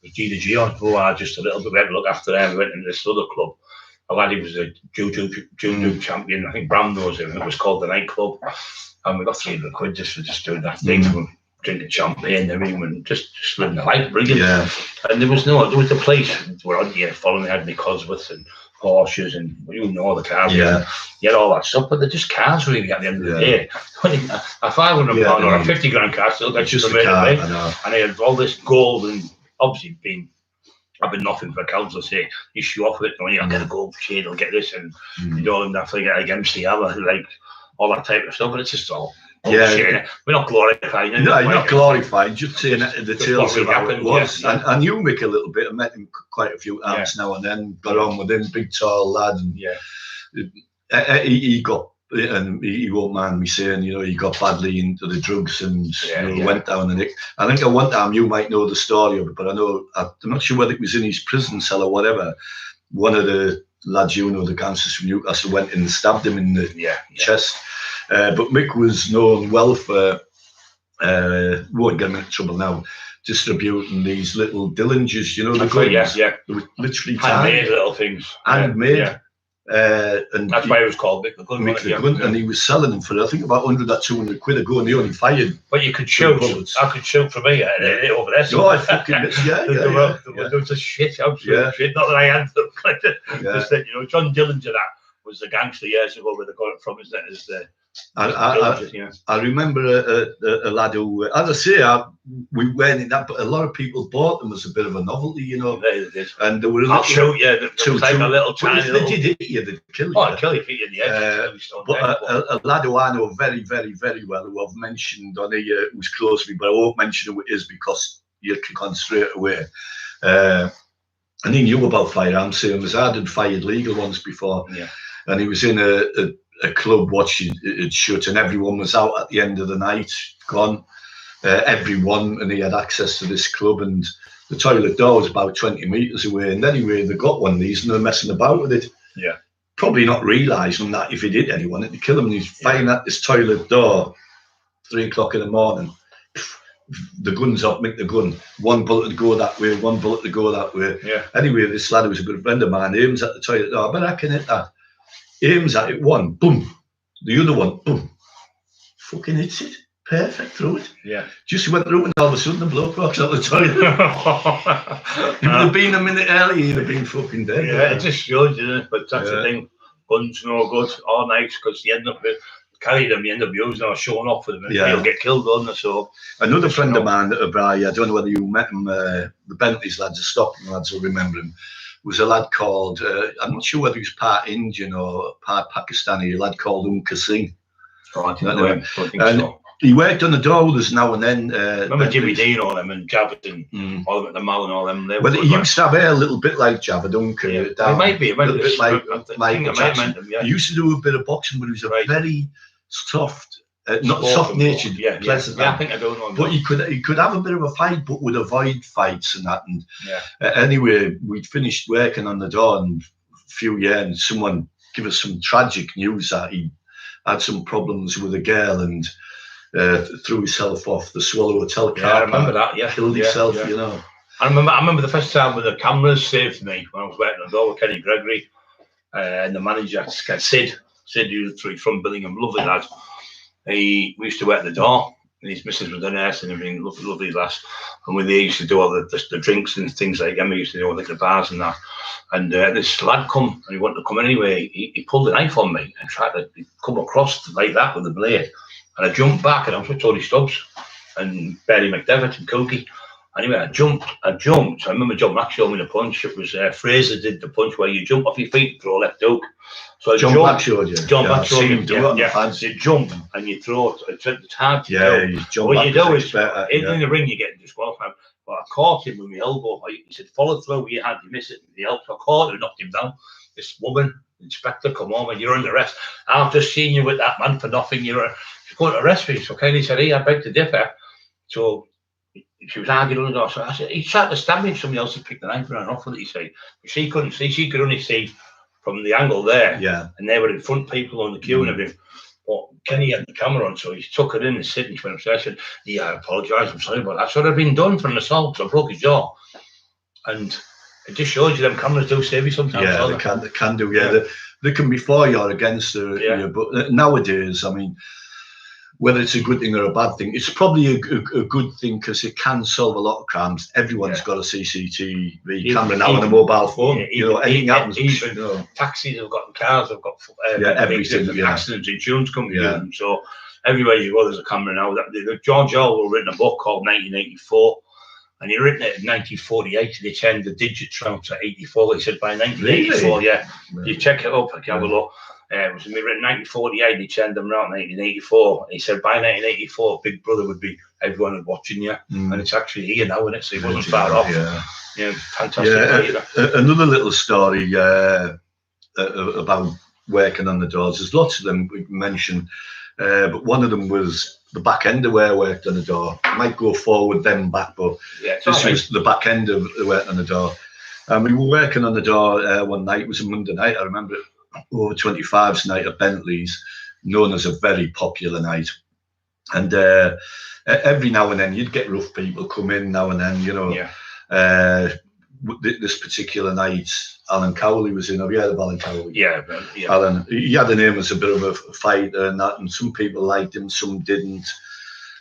with G to G on, just a little bit, we had to look after them. We went into this other club. A lad, he was a judo champion. I think Bram knows him. It was called the Nightclub, and we got £300 just for doing that thing. Drinking champagne in the room and just living the life, brilliant. Yeah. And there was the place where I'd following me had my Cosworths and Porsches and the cars. Yeah. You had all that stuff, but they're just cars really at the end of the day. A £500 or a 50 grand car still got just a car. And I had all this gold and obviously I've been nothing for council say you show off with it, I'll get a gold shade, I'll get this, and you don't have to get against the other, like all that type of stuff, but it's just all we're not glorifying it. No, you're not glorifying, just saying the tales of how it was. And you make a little bit. I met him quite a few times now and then, got on with him, big tall lad, and he got, and he won't mind me saying, he got badly into the drugs and went down the nick. I think at one time, you might know the story of it, but I'm not sure whether it was in his prison cell or whatever. One of the lads, the gangsters from Newcastle, went in and stabbed him in the chest. But Mick was known well for, won't get him into trouble now, distributing these little Dillingers, the guns. They were literally handmade little things. Handmade. And that's why it was called Mick the Gun. Mick the Gun, and he was selling them for I think about 100 or 200 quid a go, and they only fired. But you could shoot. I could shoot from here and over there. No, I fucking there was a shit, absolute shit. Not that I had them. Just that, John Dillinger, that was the gangster years ago where they got it from, isn't it? As the I remember a lad who, as I say, we weren't in that, but a lot of people bought them as a bit of a novelty, They did. And there were I'll show you. It was like a little tiny little. They did hit you, they'd kill you. Oh, I'd kill you, hit you in the head. But a lad who I know very, very, very well, who I've mentioned on here, who's close to me, but I won't mention who it is because you'll click on straight away. And he knew about firearms, same as I did, fired legal ones before. Yeah. And he was in a club watching it shut, and everyone was out at the end of the night, gone. Everyone, and he had access to this club, and the toilet door was about 20 metres away. And anyway, they got one of these and they're messing about with it. Yeah. Probably not realising that if he did anyone, it'd kill him. And he's firing at this toilet door, 3 o'clock in the morning. The gun's up, Mick the Gun. One bullet to go that way, one bullet to go that way. Yeah. Anyway, this lad who was a good friend of mine aims at the toilet door, but I can hit that. Aims at it, one, boom. The other one, boom. Fucking hits it. Perfect through it. Yeah. Just went through and all of a sudden the bloke walks out the toilet. If it had been a minute earlier, he'd have been fucking dead. Yeah, it just shows, isn't it? But that's the thing. guns no good, all night, because you end up carrying them, you end up using or showing off with them, and you'll get killed, don't they? So another friend of mine, Brian, I don't know whether you met him, the Bentleys lads, the Stockton lads will remember him, was a lad called, I'm not sure whether he was part Indian or part Pakistani, a lad called Singh. Oh, I don't think so. He worked on the door with us now and then. Remember Jimmy Dean, all them, and Javed and all them at the Mall and all them. Well, he used to have hair a little bit like Javed Duncan. Yeah. It might be. It might be like Michael Jackson. He used to do a bit of boxing, but he was a very soft, not soft-natured, pleasant. Yeah, I think I don't know. But he could have a bit of a fight, but would avoid fights and that. And anyway, we'd finished working on the door, and a few years, and someone gave us some tragic news that he had some problems with a girl and threw himself off the Swallow Hotel car. Yeah, I remember that. Yeah, killed himself. You know. I remember the first time when the cameras saved me when I was working on the door with Kenny Gregory and the manager Sid. Sid, he's from Billingham, lovely lad. We used to work the door, and his missus was a nurse and everything, lovely lass. And when they used to do all the drinks and things like that, we used to do all the bars and that. And this lad come, and he wanted to come anyway. He pulled a knife on me and tried to come across like that with the blade. And I jumped back, and I was with Tony Stubbs and Barry McDevitt and Cookie. Anyway, I jumped. I remember John Mack showed me the punch. It was Fraser did the punch where you jump off your feet, throw left hook. So I John Mack showed you. John Mack showed me. You jump and you throw it. It's hard to do. What you do is, in the ring, you get disqualified. But I caught him with my elbow. He said, follow through with your hand, you miss it. He helped. I caught him and knocked him down. This woman, inspector, come home and you're under arrest. I've just seen you with that man for nothing. You're going to arrest me. So Kenny said, hey, I beg to differ. So she was arguing on the door. So I said, he tried to stab me and somebody else had picked the knife and ran off with it, he said. But she couldn't see. She could only see from the angle there. Yeah. And they were in front, people on the queue and everything. But Kenny had the camera on, so he took it in and said, and she went upstairs and said, yeah, I apologise, I'm sorry, but that's what I've been done for an assault, so I broke his jaw. And it just shows you them cameras do save you sometimes. Yeah, they can do, yeah. They can be for you or against you, but nowadays, I mean, whether it's a good thing or a bad thing, it's probably a good thing because it can solve a lot of crimes. Everyone's got a CCTV camera now on a mobile phone. Anything happens. Even taxis have got, cars have got everything. Accidents, insurance companies. So everywhere you go, there's a camera now. George Orwell written a book called 1984, and he written it in 1948, and he turned the digits round to 84. He said by 1984, you check it up, I can have a look. It was written in 1948, he turned them around in 1984. He said by 1984, Big Brother would be everyone was watching you, and it's actually here now, isn't it? So he wasn't far off. Yeah, fantastic. Another little story about working on the doors. There's lots of them we mentioned, but one of them was the back end of where I worked on the door. I might go forward then back, but this was the back end of working on the door. And we were working on the door one night. It was a Monday night, I remember it. Over 25's night at Bentley's, known as a very popular night. And every now and then you'd get rough people come in now and then, you know. This particular night, Alan Cowley was in. Have you heard of Alan Cowley? Yeah. Alan, he had a name as a bit of a fighter and that, and some people liked him, some didn't.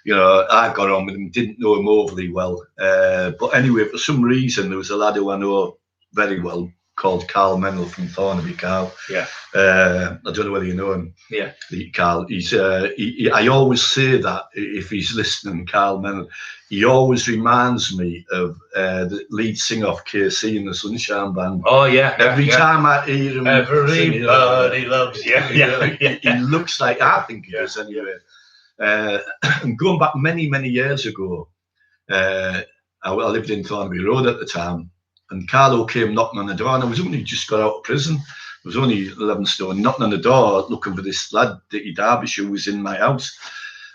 You know, I got on with him, didn't know him overly well. But anyway, for some reason, there was a lad who I know very well, called Carl Mennel from Thornaby, Carl. Yeah. I don't know whether you know him. Yeah. Carl. He's. I always say that if he's listening, Carl Mennel, he always reminds me of the lead singer of KC in the Sunshine Band. Oh yeah. Every time I hear him, everybody loves you. He looks like, I think he does anyway. And going back many years ago, I lived in Thornaby Road at the time. And Carlo came knocking on the door, and I was only just got out of prison. I was only 11 stone, knocking on the door, looking for this lad, Dickie Derbyshire, who was in my house.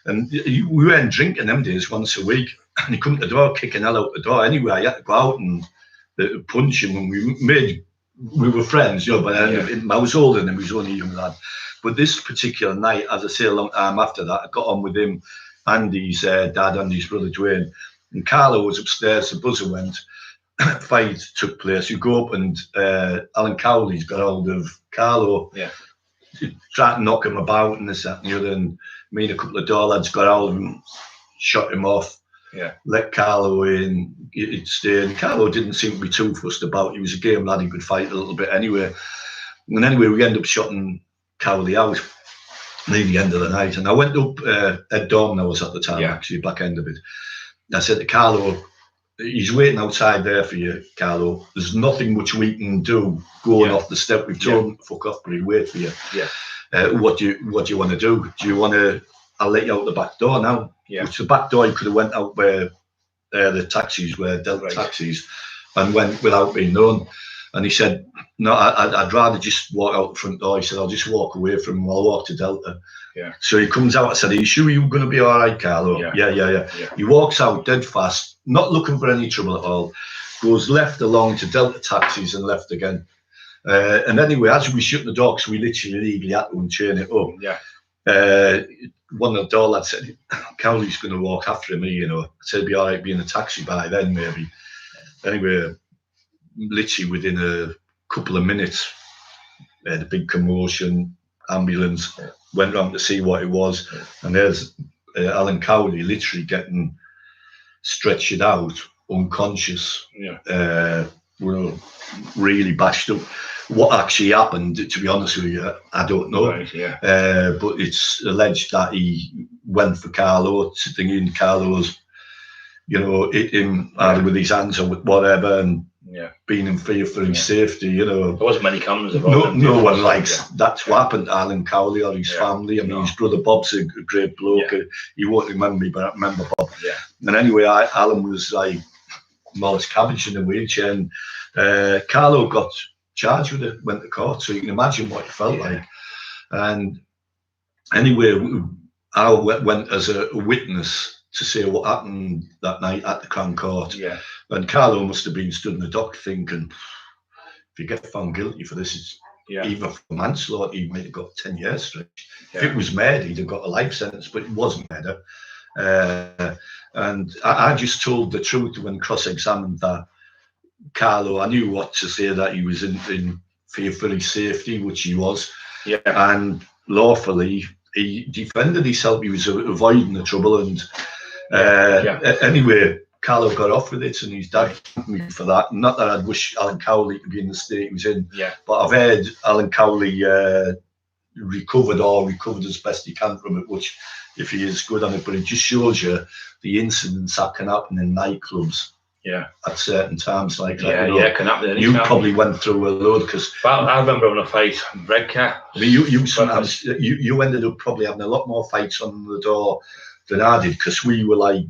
And we weren't drinking them days once a week. And he come to the door, kicking hell out the door. Anyway, I had to go out and punch him. And we were friends, you know, but I was older than him, he was only a young lad. But this particular night, as I say, a long time after that, I got on with him, Andy's dad, Andy's brother Dwayne. And Carlo was upstairs, the buzzer went. Fight took place. You go up and Alan Cowley's got hold of Carlo. Yeah. Tried to knock him about and this, that, and the other. And me and a couple of door lads got hold of him, shot him off. Yeah. Let Carlo in. He'd stay. And Carlo didn't seem to be too fussed about. He was a game lad. He could fight a little bit anyway. And anyway, we ended up shutting Cowley out near the end of the night. And I went up, Ed Dorman I was at the time, actually, back end of it. I said to Carlo, he's waiting outside there for you, Carlo. There's nothing much we can do going off the step. We've told him to fuck off, but he'll wait for you. What do you want to do? Do you want to, I'll let you out the back door now. Which the back door you could have went out where the taxis were, Delta taxis, and went without being known. And he said, no, I'd rather just walk out the front door. He said, I'll just walk away from him. I'll walk to Delta. So he comes out. I said, are you sure you're going to be all right, Carlo? Yeah. He walks out dead fast, not looking for any trouble at all. Goes left along to Delta taxis and left again. And anyway, as we shut the door, because we literally legally had to unchain it up. One of the door lads said, Cowley's going to walk after him, you know. I said, it'd be all right being a taxi by then, maybe. Anyway, literally within a couple of minutes, the big commotion, ambulance, went round to see what it was. And there's Alan Cowley literally getting stretched out, unconscious. We're really bashed up. What actually happened, to be honest with you, I don't know. But it's alleged that he went for Carlo, sitting in Carlo's, you know, hit him either with his hands or with whatever, and being in fear for his safety, you know. There wasn't many cameras about no one likes that's what happened to Alan Cowley or his family. I mean, his brother Bob's a great bloke. He won't remember me, but I remember Bob. And anyway, Alan was like Morris Cabbage in a wheelchair, and Carlo got charged with it, went to court, so you can imagine what it felt like. And anyway, I went as a witness to say what happened that night at the Crown Court. And Carlo must have been stood in the dock thinking, if you get found guilty for this, it's either for manslaughter, he might have got 10 years straight. If it was murder, he'd have got a life sentence, but it wasn't murder. And I just told the truth when cross-examined that Carlo, I knew what to say, that he was in fear for his safety, which he was. And lawfully, he defended himself. He was avoiding the trouble. And anyway, Carlo got off with it, and his dad thanked me for that. Not that I'd wish Alan Cowley to be in the state he was in, but I've heard Alan Cowley recovered as best he can from it, which, if he is good on it, but it just shows you the incidents that can happen in nightclubs. At certain times like that. You know, can happen. You probably went through a load, because I remember having a fight in Redcar. I mean, you sometimes you ended up probably having a lot more fights on the door than I did, because we were like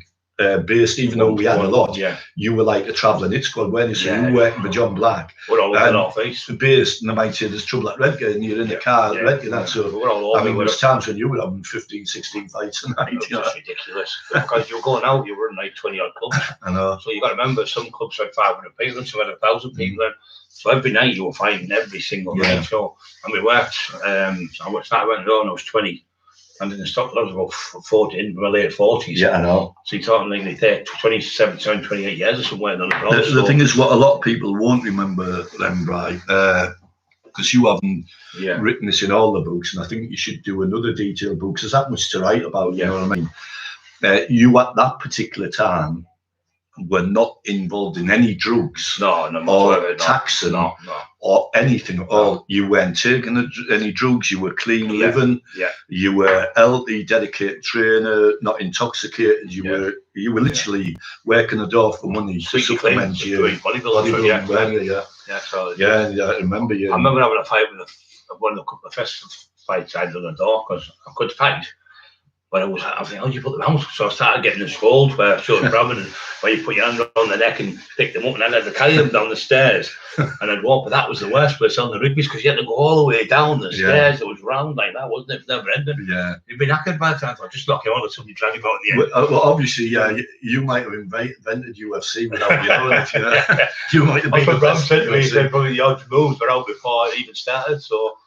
based, even though we had a lot. You were like a travelling hit squad, weren't you? So you were working for John Black. We're all over our face. Based, and I might say there's trouble at Redcar, and you're in the car at Redcar. That's so. We're all over. I mean, there was times when you were having 15, 16 fights a night. It's just ridiculous. Because you were going out, you were in like 20 odd clubs. I know. So you got to remember, some clubs had 500 people, and some had 1,000 people in. So every night you were fighting, every single night. So, and we worked. I started when I was 20. And in the stock, I was about 40, in my late 40s. I know. So you're talking like 27, 28 years or somewhere. The thing is, what a lot of people won't remember them, right? Because you haven't written this in all the books, and I think you should do another detailed book, because there's that much to write about, you know what I mean? You, at that particular time, were not involved in any drugs or taxing or anything at all. You weren't taking any drugs. You were clean living. You were healthy, dedicated trainer, not intoxicated. You were literally working the door for money. Supplement you. Bodybuilding. I remember you. I remember having a fight with one of the couple of first fights I did on the door, because I could fight. But I was like, how do you put them out? So I started getting the scold where I showed Brabham, where you put your hand on the neck and pick them up, and then I had to carry them down the stairs. And I'd walk, but that was the worst place on the rugby's, because you had to go all the way down the stairs. It was round like that, wasn't it? Never ended. You'd been knackered by the time. I just knock him on, or somebody drag him out in the end. Well, obviously, you might have invented UFC without knowing it. You might have been. That's what Bram said to me. He said probably the odds moves were out before it even started. So.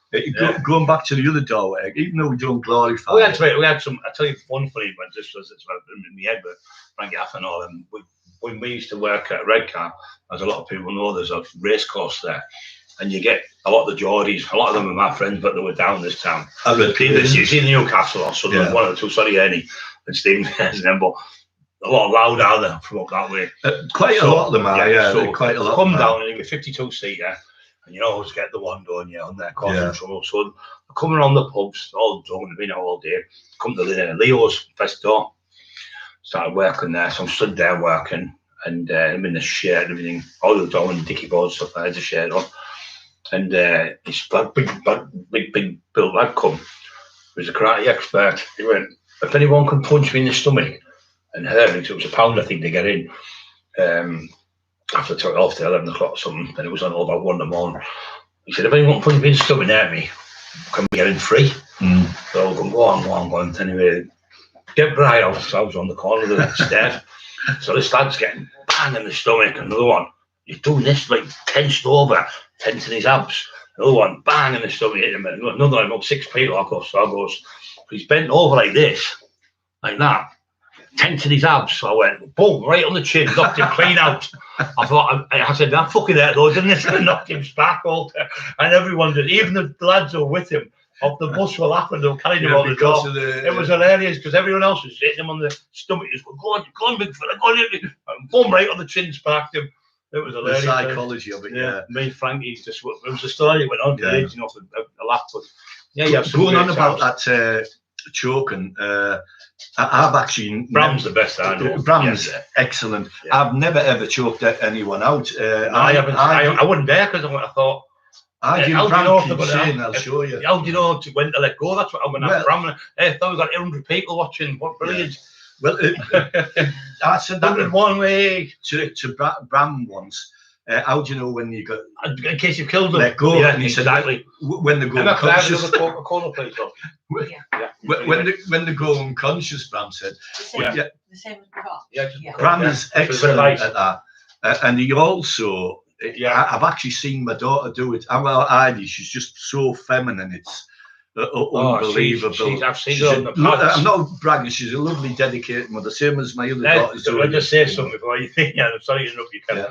Going back to the other doorway, even though we don't glorify we had some. I tell you one funny one, just was it's in my head, but Frank Gaff and all them. When we used to work at Redcar, as a lot of people know, there's a race course there, and you get a lot of the Geordies. A lot of them are my friends, but they were down this town. You see Newcastle or Sunderland, one of the two. Sorry, Ernie and Stephen and them, but a lot of loud out there from up that way. Quite a lot of them are. So quite a lot. Come down and you get 52 seater. And you always get the one doing you on there causing trouble. So they're coming on the pubs, all drunk, they've been out all day. Come to Leo's Festo. Started working there, so I'm stood there working, and I'm in the shed and everything. All the down and dicky boards stuff. I had the shed on, and this big Bill lad come. He was a karate expert. He went, if anyone can punch me in the stomach and hurt me, it was £1, I think, to get in. After I took it off to 11 o'clock or something, and it was on all about 1 in the morning. He said, if anyone punch me in the stomach and hurt me, can we get in free? So I go on. Anyway, get right out. So I was on the corner of the stairs. So this lad's getting bang in the stomach, another one. He's doing this, like tensed over, tensing his abs. Another one, bang in the stomach, hit him. Another one, about 6 people. So I goes, he's bent over like this, like that, tensing his abs. So I went, boom, right on the chin, knocked him clean out. I thought, I said, that fucking hurt though, didn't it? And knocked him sparkled. And everyone did, even the lads who were with him, off the bus were laughing, they were carrying him on the door. It was hilarious because everyone else was hitting him on the stomach. He was going, go on, big fella, go on. And boom, right on the chin, sparked him. It was hilarious. The psychology of it, Me and Frankie just, it was a story that went on for ages, a laugh. But going on about that choking, I've actually. Bram's the best I know. Bram's excellent. Yeah. I've never ever choked anyone out. I haven't. I wouldn't dare because I thought. I'll show you. How do you know when to let go? That's what I'm going to have Bram. I thought we got 100 people watching. What brilliant. Well, I said that in one way to Bram once. How do you know when you got? In case you've killed them. Let go. Yeah, and he exactly. Said when they go unconscious. When they go unconscious, Bram said. The same as before. Bram is excellent at that, and he also. I've actually seen my daughter do it. Well, Heidi, she's just so feminine. It's unbelievable. I've seen her on the pads. I'm not bragging. She's a lovely, dedicated mother, same as my other daughters. I'll just say something before you think. I'm sorry to interrupt you.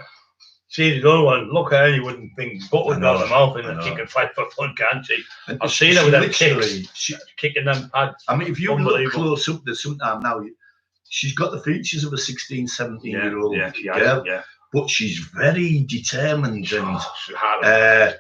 She's the other one. Look at her, you wouldn't think button out the mouth and she can fight for fun, can't she? I've seen her with them kicks, kicking them pads. I mean, if you look close up, there's sometimes now, she's got the features of a 16, 17-year-old girl. But she's very determined and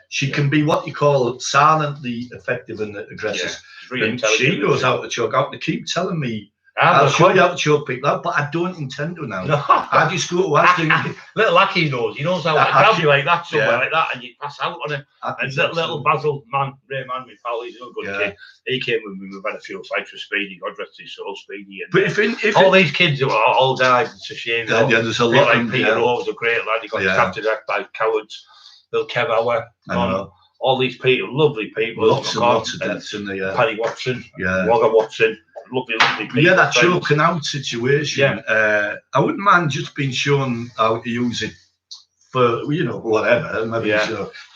she can be what you call silently effective and aggressive. And she knows how to choke out. They keep telling me, I'll show you how to choke people out, but I don't intend to now. No. I just go to ask him. Little Lackey knows. He knows how to grab you like that, somewhere like that, and you pass out on him. And little Basil, Ray Man, my pal, he's a good kid. He came with me. We've had a few fights with Speedy. God rest his soul, Speedy. And, but if all these kids who are all died, it's a shame. There's a lot. Like Peter Rowe was a great lad. He got trapped to death by cowards. Bill Kev Hour. All these people, lovely people. Lots and lots of deaths in the Paddy Watson. Wagga Watson. Lovely people. Yeah, that choking out situation. I wouldn't mind just being shown how to use it for, whatever. Maybe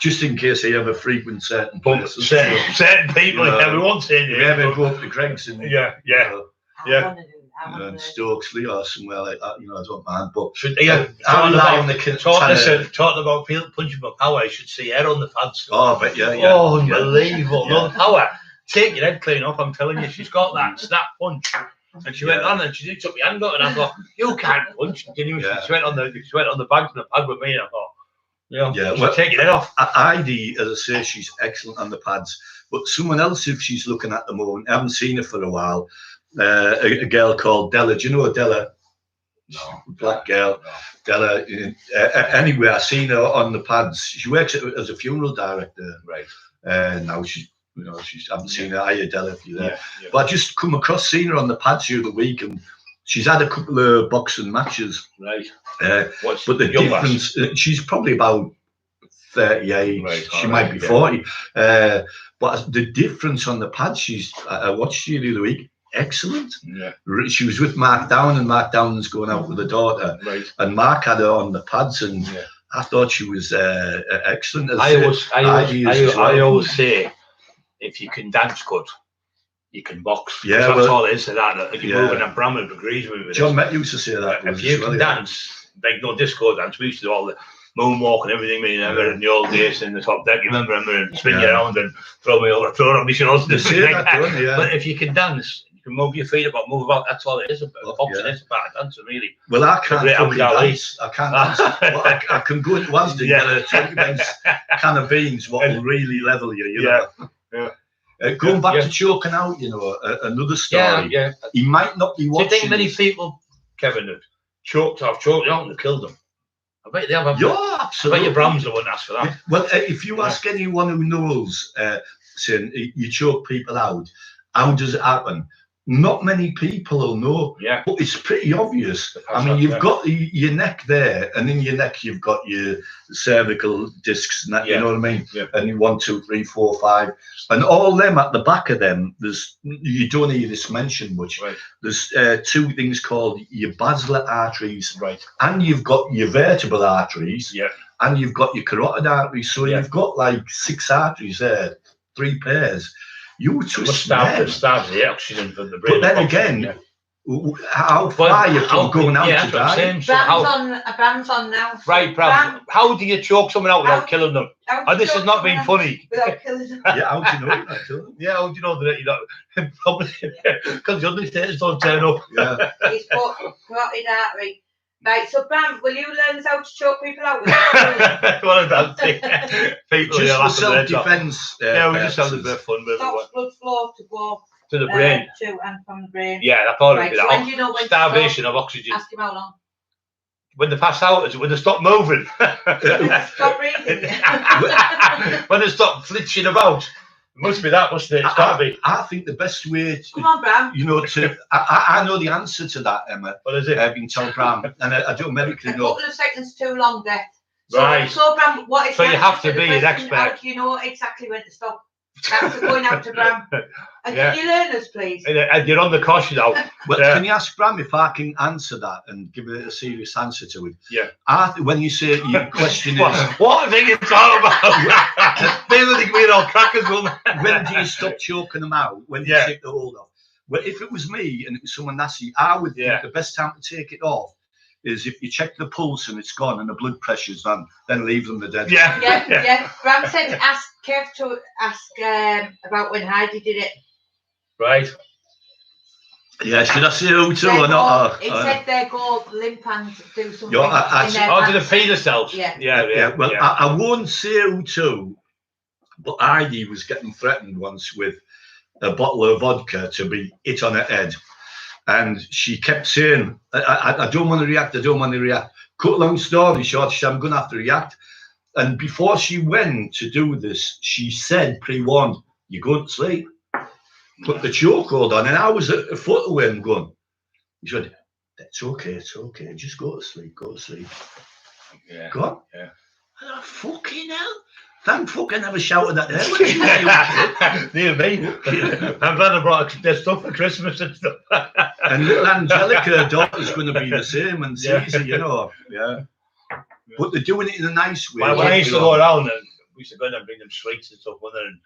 just in case they ever frequent certain places. Certain people, we won't say you ever go up to Greg's and and Stokesley or somewhere like that, I don't mind. But talking about people punching for power, I should see her on the pads. Oh, but unbelievable. No power. Take your head clean off, I'm telling you. She's got that snap punch. And she went on and she took my hand out and I thought, you can't punch. She went on the bag and the pad with me and I thought, take your head off. Heidi, as I say, she's excellent on the pads. But someone else, if she's looking at the moment, I haven't seen her for a while. A girl called Della. Do you know Della? No. Black girl. Della. Anyway, I seen her on the pads. She works as a funeral director. Right. Now she's, I haven't seen her. Hiya, Della, if you're there. But I just come across, seen her on the pads the other week, and she's had a couple of boxing matches. Right. But the difference, she's probably about 38. Right. She might be 40. But the difference on the pads, I watched her the other week. Excellent. Yeah. She was with Mark Down, and Mark Down's going out with a daughter. Right. And Mark had her on the pads, and I thought she was excellent. I always say, if you can dance good, you can box. Yeah, that's all it is to that. If you're moving and Bram agrees with me. John Met used to say that. If you can dance, like no disco dance, we used to do all the moonwalk and everything, me and in the old days in the top deck, you remember spin you around and throw me over, throw on me shoulders. But if you can dance, you can move your feet about, move about. That's all it is. Boxing is about dancing, really. Well, I can't Great dance. I can't dance. Well, I can go into Asda and get a 20 pence can of beans, what will really level you, you know. Going back to choking out, you know, another story. Yeah. He might not be watching. Do you think many people, Kevin, have choked out and killed them? I bet they have. Yeah, absolutely. I bet your Bramso wouldn't ask for that. Well, if you ask anyone who knows, saying you choke people out, how does it happen? Not many people will know, but it's pretty obvious. I mean, you've got your neck there, and in your neck you've got your cervical discs, and that, you know what I mean? Yeah. And 1, 2, 3, 4, 5, and all them at the back of them. There's, you don't hear this mentioned much. Right. There's 2 things called your basilar arteries, right, and you've got your vertebral arteries, and you've got your carotid arteries. So you've got like 6 arteries there, 3 pairs. You twist starves the oxygen from the brain. But then again, how far you from going out to die? Bram's on now. Right, Bram. How do you choke someone out without killing them? And this is not being funny. Without killing them. Yeah, how do you know you're not killing them? Yeah, how do you know that you're not? Probably because the undertakers don't turn up. Yeah. He's got carotid artery. Right, so Bram, will you learn us how to choke people out? One of them people just for self-defence. Yeah, we just have a bit of fun with it. Stops blood flow to go to the brain. To and from the brain. Yeah, I thought it'd be so that. when do you know when Starvation of oxygen. Ask him how long. When they pass out, when they stop moving. Stop breathing. When they stop flitching about. It must be that, mustn't it? It's got to be. I think the best way to, come on, Bram. You know, I know the answer to that, Emma. What is it? I've been told, Bram, and I don't medically know. A couple of seconds too long, Death. Right. So Bram, what is so you have to be an expert. How do you know exactly when to stop? That's going out to Bram. And can you learn us, please? And you're on the course now. Well, can you ask Bram if I can answer that and give it a serious answer to it? Yeah. When you say your question is... what thing you talking about? They don't think we're all crackers, woman. When do you stop choking them out? When do you take the hold off? Well, if it was me and it was someone nasty, I would think the best time to take it off is if you check the pulse and it's gone and the blood pressure's on, then leave them the dead. Yeah. Bram said ask Kev to ask about when Heidi did it. Right. Yeah, should I say who to or not? It said they go limp and do something. Do they feed themselves? Yeah. Well, I won't say who to, but Heidi was getting threatened once with a bottle of vodka to be hit on her head. And she kept saying, I don't want to react, I don't want to react. Cut long story short, she said, I'm going to have to react. And before she went to do this, she said, pre-warned, you're going to sleep. Put the chokehold on. And I was a foot away and going, she said, it's okay, just go to sleep, Yeah. Go on. Yeah. Oh, fucking hell. Thank fuck I never shouted at her. Near me. I'm glad I brought their stuff for Christmas and stuff. And little Angelica, her daughter's going to be the same, and Caesar, you know. Yeah. But they're doing it in a nice way. When I used to go around, and we used to go in and bring them sweets and stuff, and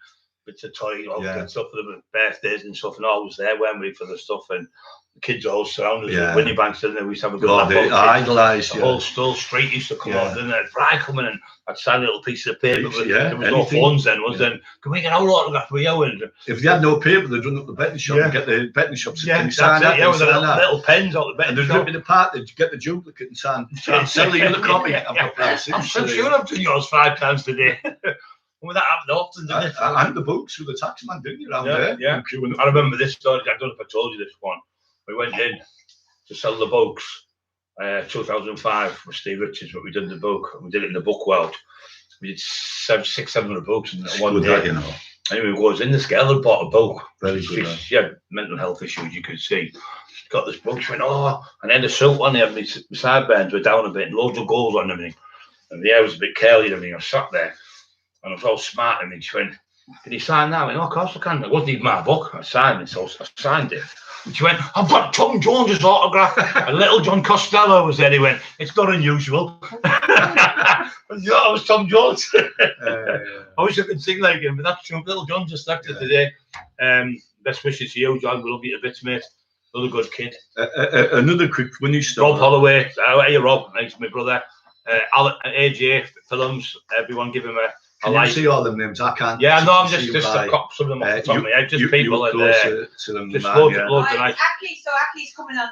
bits of toy and stuff for them, birthdays and stuff, and all was there, weren't we, for the stuff, and the kids all surrounded us. Winnie Banks, didn't they? We used to have a good laugh. They idolised the whole street used to come on, didn't it? Right, coming in, I'd sign a little piece of paper. There was no phones then, was then? Can we get our autograph for you? And if they had no paper, they'd run up the betting shop and get the betting shops. Yeah, with the little pens out the betting shop. And they'd rip it apart, they'd get the duplicate and sell the other copy. I'm sure I've done yours 5 times today. Well, that happened often, didn't it? And the books with the taxman, didn't you, around there? Yeah. I remember this story. I don't know if I told you this one. We went in to sell the books, 2005 with Steve Richards, but we did the book. We did it in the book world. We did 600-700 books in one day. That, you know. Anyway, we was in the scale and bought a book. Very good. She had mental health issues, you could see. Got this book, she went, and then the suit on there, my sideburns were down a bit, and loads of goals on everything. And the hair was a bit curly and everything. I sat there. And I was all smart, and she went, can you sign that? I went, of course I can. It wasn't even my book. I signed it, so I signed it. And she went, I've got Tom Jones's autograph. And little John Costello was there. He went, it's not unusual. I was Tom Jones. I wish I could sing like him, but that's true. Little John just left it today. Best wishes to you, John. We love you to bits, mate. Another good kid. Another quick funny story. Rob Holloway. Hey, Rob. Thanks, my brother. AJ Films. Everyone give him a Can you see all them names? I can't. Yeah, I know. I'm just by, some of them off the top of my head. Just people that to them. just loads of nice. So Aki's coming on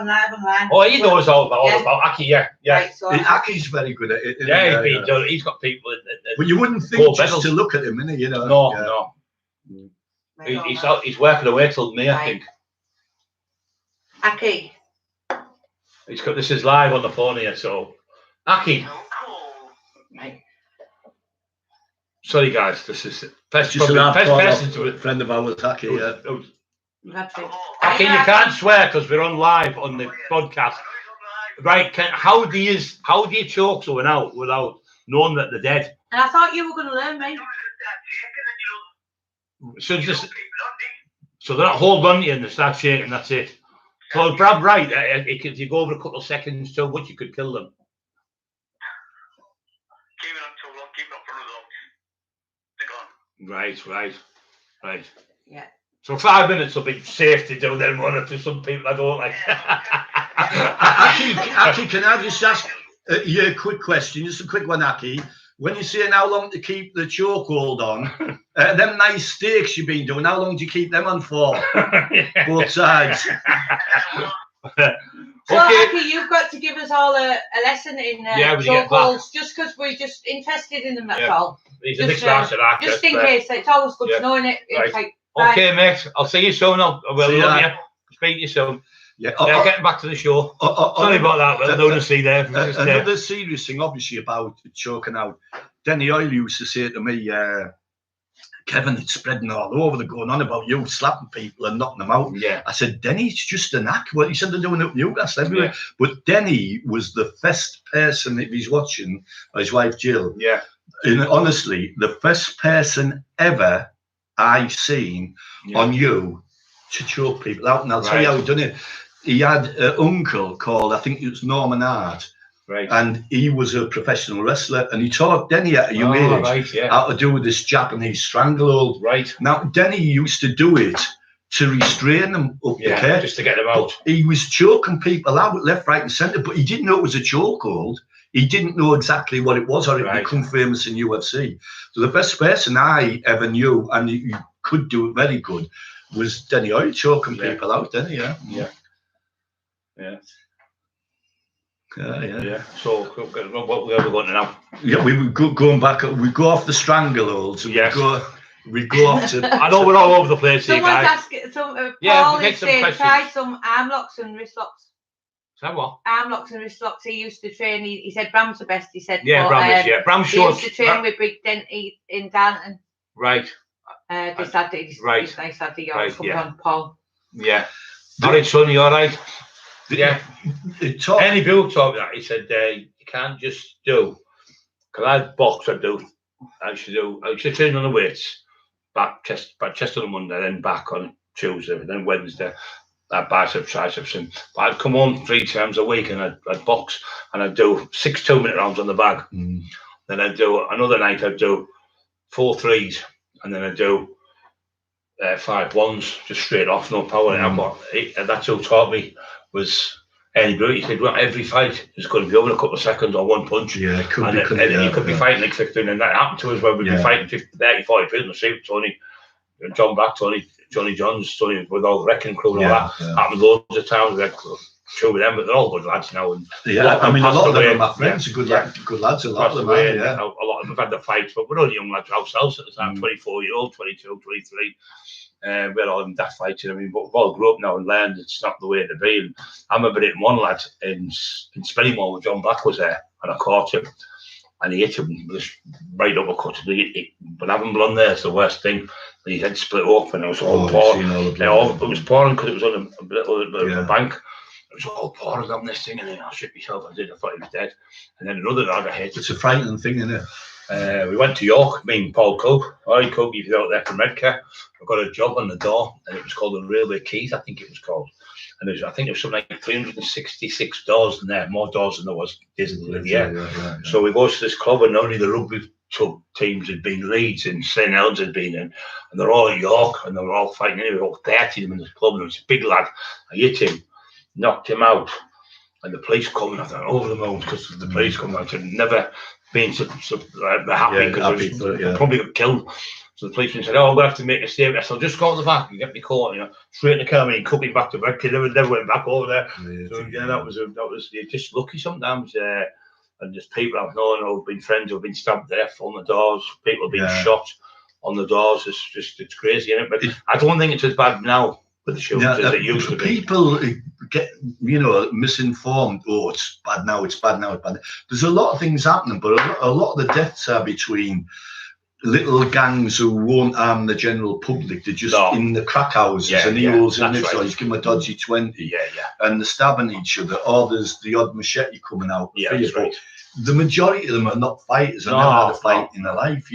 live online. Oh, he knows all about Aki. Yeah. Right, so Aki's very good at it. Yeah, he's got people. But you wouldn't think just to look at him, innit? You know. No. He's working away till May, I think. Aki. This is live on the phone here, so Aki. Right. Sorry, guys. This is best Just person to it. Friend of ours, Aki. Yeah. Aki, you can't swear because we're on live on the podcast. Right? How do you choke someone out without knowing that they're dead? And I thought you were going to learn me. So they're not holding on to you and they start shaking. That's it. So Brad, right? If you go over a couple of seconds too much, you could kill them. Keep it on too long. Keep it on front of them. They're gone. Right. Yeah. So 5 minutes will be safe to do them one to some people I don't like. Aki, can I just ask you a quick question? Just a quick one, Aki. When you're saying how long to keep the chokehold on, them nice steaks you've been doing, how long do you keep them on for? Both sides. So, Aki, you've got to give us all a lesson in chokeholds, just because we're just interested in them, that's all. He's a big master actor. Just in case, it's always good to know in it. Right. Like, okay, mate. I'll see you soon. I will love you. Speak to you soon. Yeah, getting back to the show. Sorry about that, but lunacy there. Another serious thing, obviously, about choking out. Denny Oil used to say to me, Kevin, it's spreading all over. They're going on about you slapping people and knocking them out. Yeah. I said, Denny, it's just a knack. Well, he said they're doing it with Newcastle everywhere. Yeah. But Denny was the first person, if he's watching, his wife Jill. Yeah. And honestly, the first person ever I've seen on you to choke people out. And I'll tell you how he done it. He had an uncle called, I think it was Norman Hart. Right. And he was a professional wrestler, and he taught Denny at a young age how to do this Japanese stranglehold. Right. Now, Denny used to do it to restrain them up the curve. Just to get them out. But he was choking people out left, right, and centre, but he didn't know it was a chokehold. He didn't know exactly what it was, or it become famous in UFC. So the best person I ever knew, and you could do it very good, was Denny Oil choking people out. Denny, Yeah. So what we're going to now? Yeah, we were going back. We go off the strangleholds. Yes. We go off to. I know we're all over the place here, guys. Paul is saying try some arm locks and wrist locks. Say what? Arm locks and wrist locks. He used to train. He said Bram's the best. He said. Bram's short. He used to train with Big Denty in Darlington. Right. This nice had the yards come on Paul. Yeah. All right, son, you all right? Yeah. Any Bill told me that. He said, you can't just do. Because I box, I should train on the weights. Back, chest on Monday, then back on Tuesday, then Wednesday. Biceps, triceps. But I'd come home 3 times a week and I'd box and I'd do 6 2-minute rounds on the bag. Then I'd do another night, I'd do 4 3s. And then I'd do 5 1s, just straight off, no power. And that's who taught me was Eddie Brewer. He said, well, every fight is going to be over in a couple of seconds or 1 punch. Yeah, it could and be. And you could be fighting like 15, and that happened to us when we'd be fighting 50, 30, 40 people in the street. Tony, John Black, Johnny Johns, Tony with all the wrecking crew and all that. Happened loads of times. We had 2 of them, but they're all good lads now. And I mean, a lot of them are my friends, good lads, a lot of them are, A lot of them have had the fights, but we're only young lads ourselves at the time, 24-year-old, 22, 23. We're all in that fight, I mean, but we've all grew up now and learned it's not the way to be. And I remember hitting one lad in Spennymoor when John Black was there, and I caught him, and he hit him with this right uppercut. But having blonde there is the worst thing. And his head split open, and it was all pouring. It was pouring because it was on a little bit of a bank. It was all pouring on this thing, and then I shit myself. I thought he was dead. And then another lad I hit. It's a frightening thing, isn't it? We went to York, me and Paul Cook. All right, Cook, if you're out there from Redcar, I got a job on the door, and it was called the Railway Keys, I think it was called. And I think it was something like 366 doors in there, more doors than there was Disney. So we go to this club, and only the rugby teams had been Leeds and St Helens had been in, and they're all at York, and they were all fighting. Anyway, all 30 of them in this club, and it was a big lad. I hit him, knocked him out. And the police coming, I thought, over the moon, because the police coming. I said, never being happy because probably got killed. So the policeman said, "Oh, I'm gonna have to make a statement." So just go to the back and get me caught, straight in the car and cut me back to back. Never went back over there. So that was you're just lucky sometimes. And there's people I've known who've been friends who've been stabbed to death on the doors. People have been shot on the doors. It's crazy, isn't it? But I don't think it's as bad now with the shootings as it used to be. People get misinformed. Oh, it's bad now. It's bad now. It's bad. There's a lot of things happening, but a lot of the deaths are between little gangs who won't harm the general public. They're just in the crack houses and he holds in this, so he's giving a dodgy 20 and they're stabbing each other, or there's the odd machete coming out. The majority of them are not fighters and never had a fight in their life,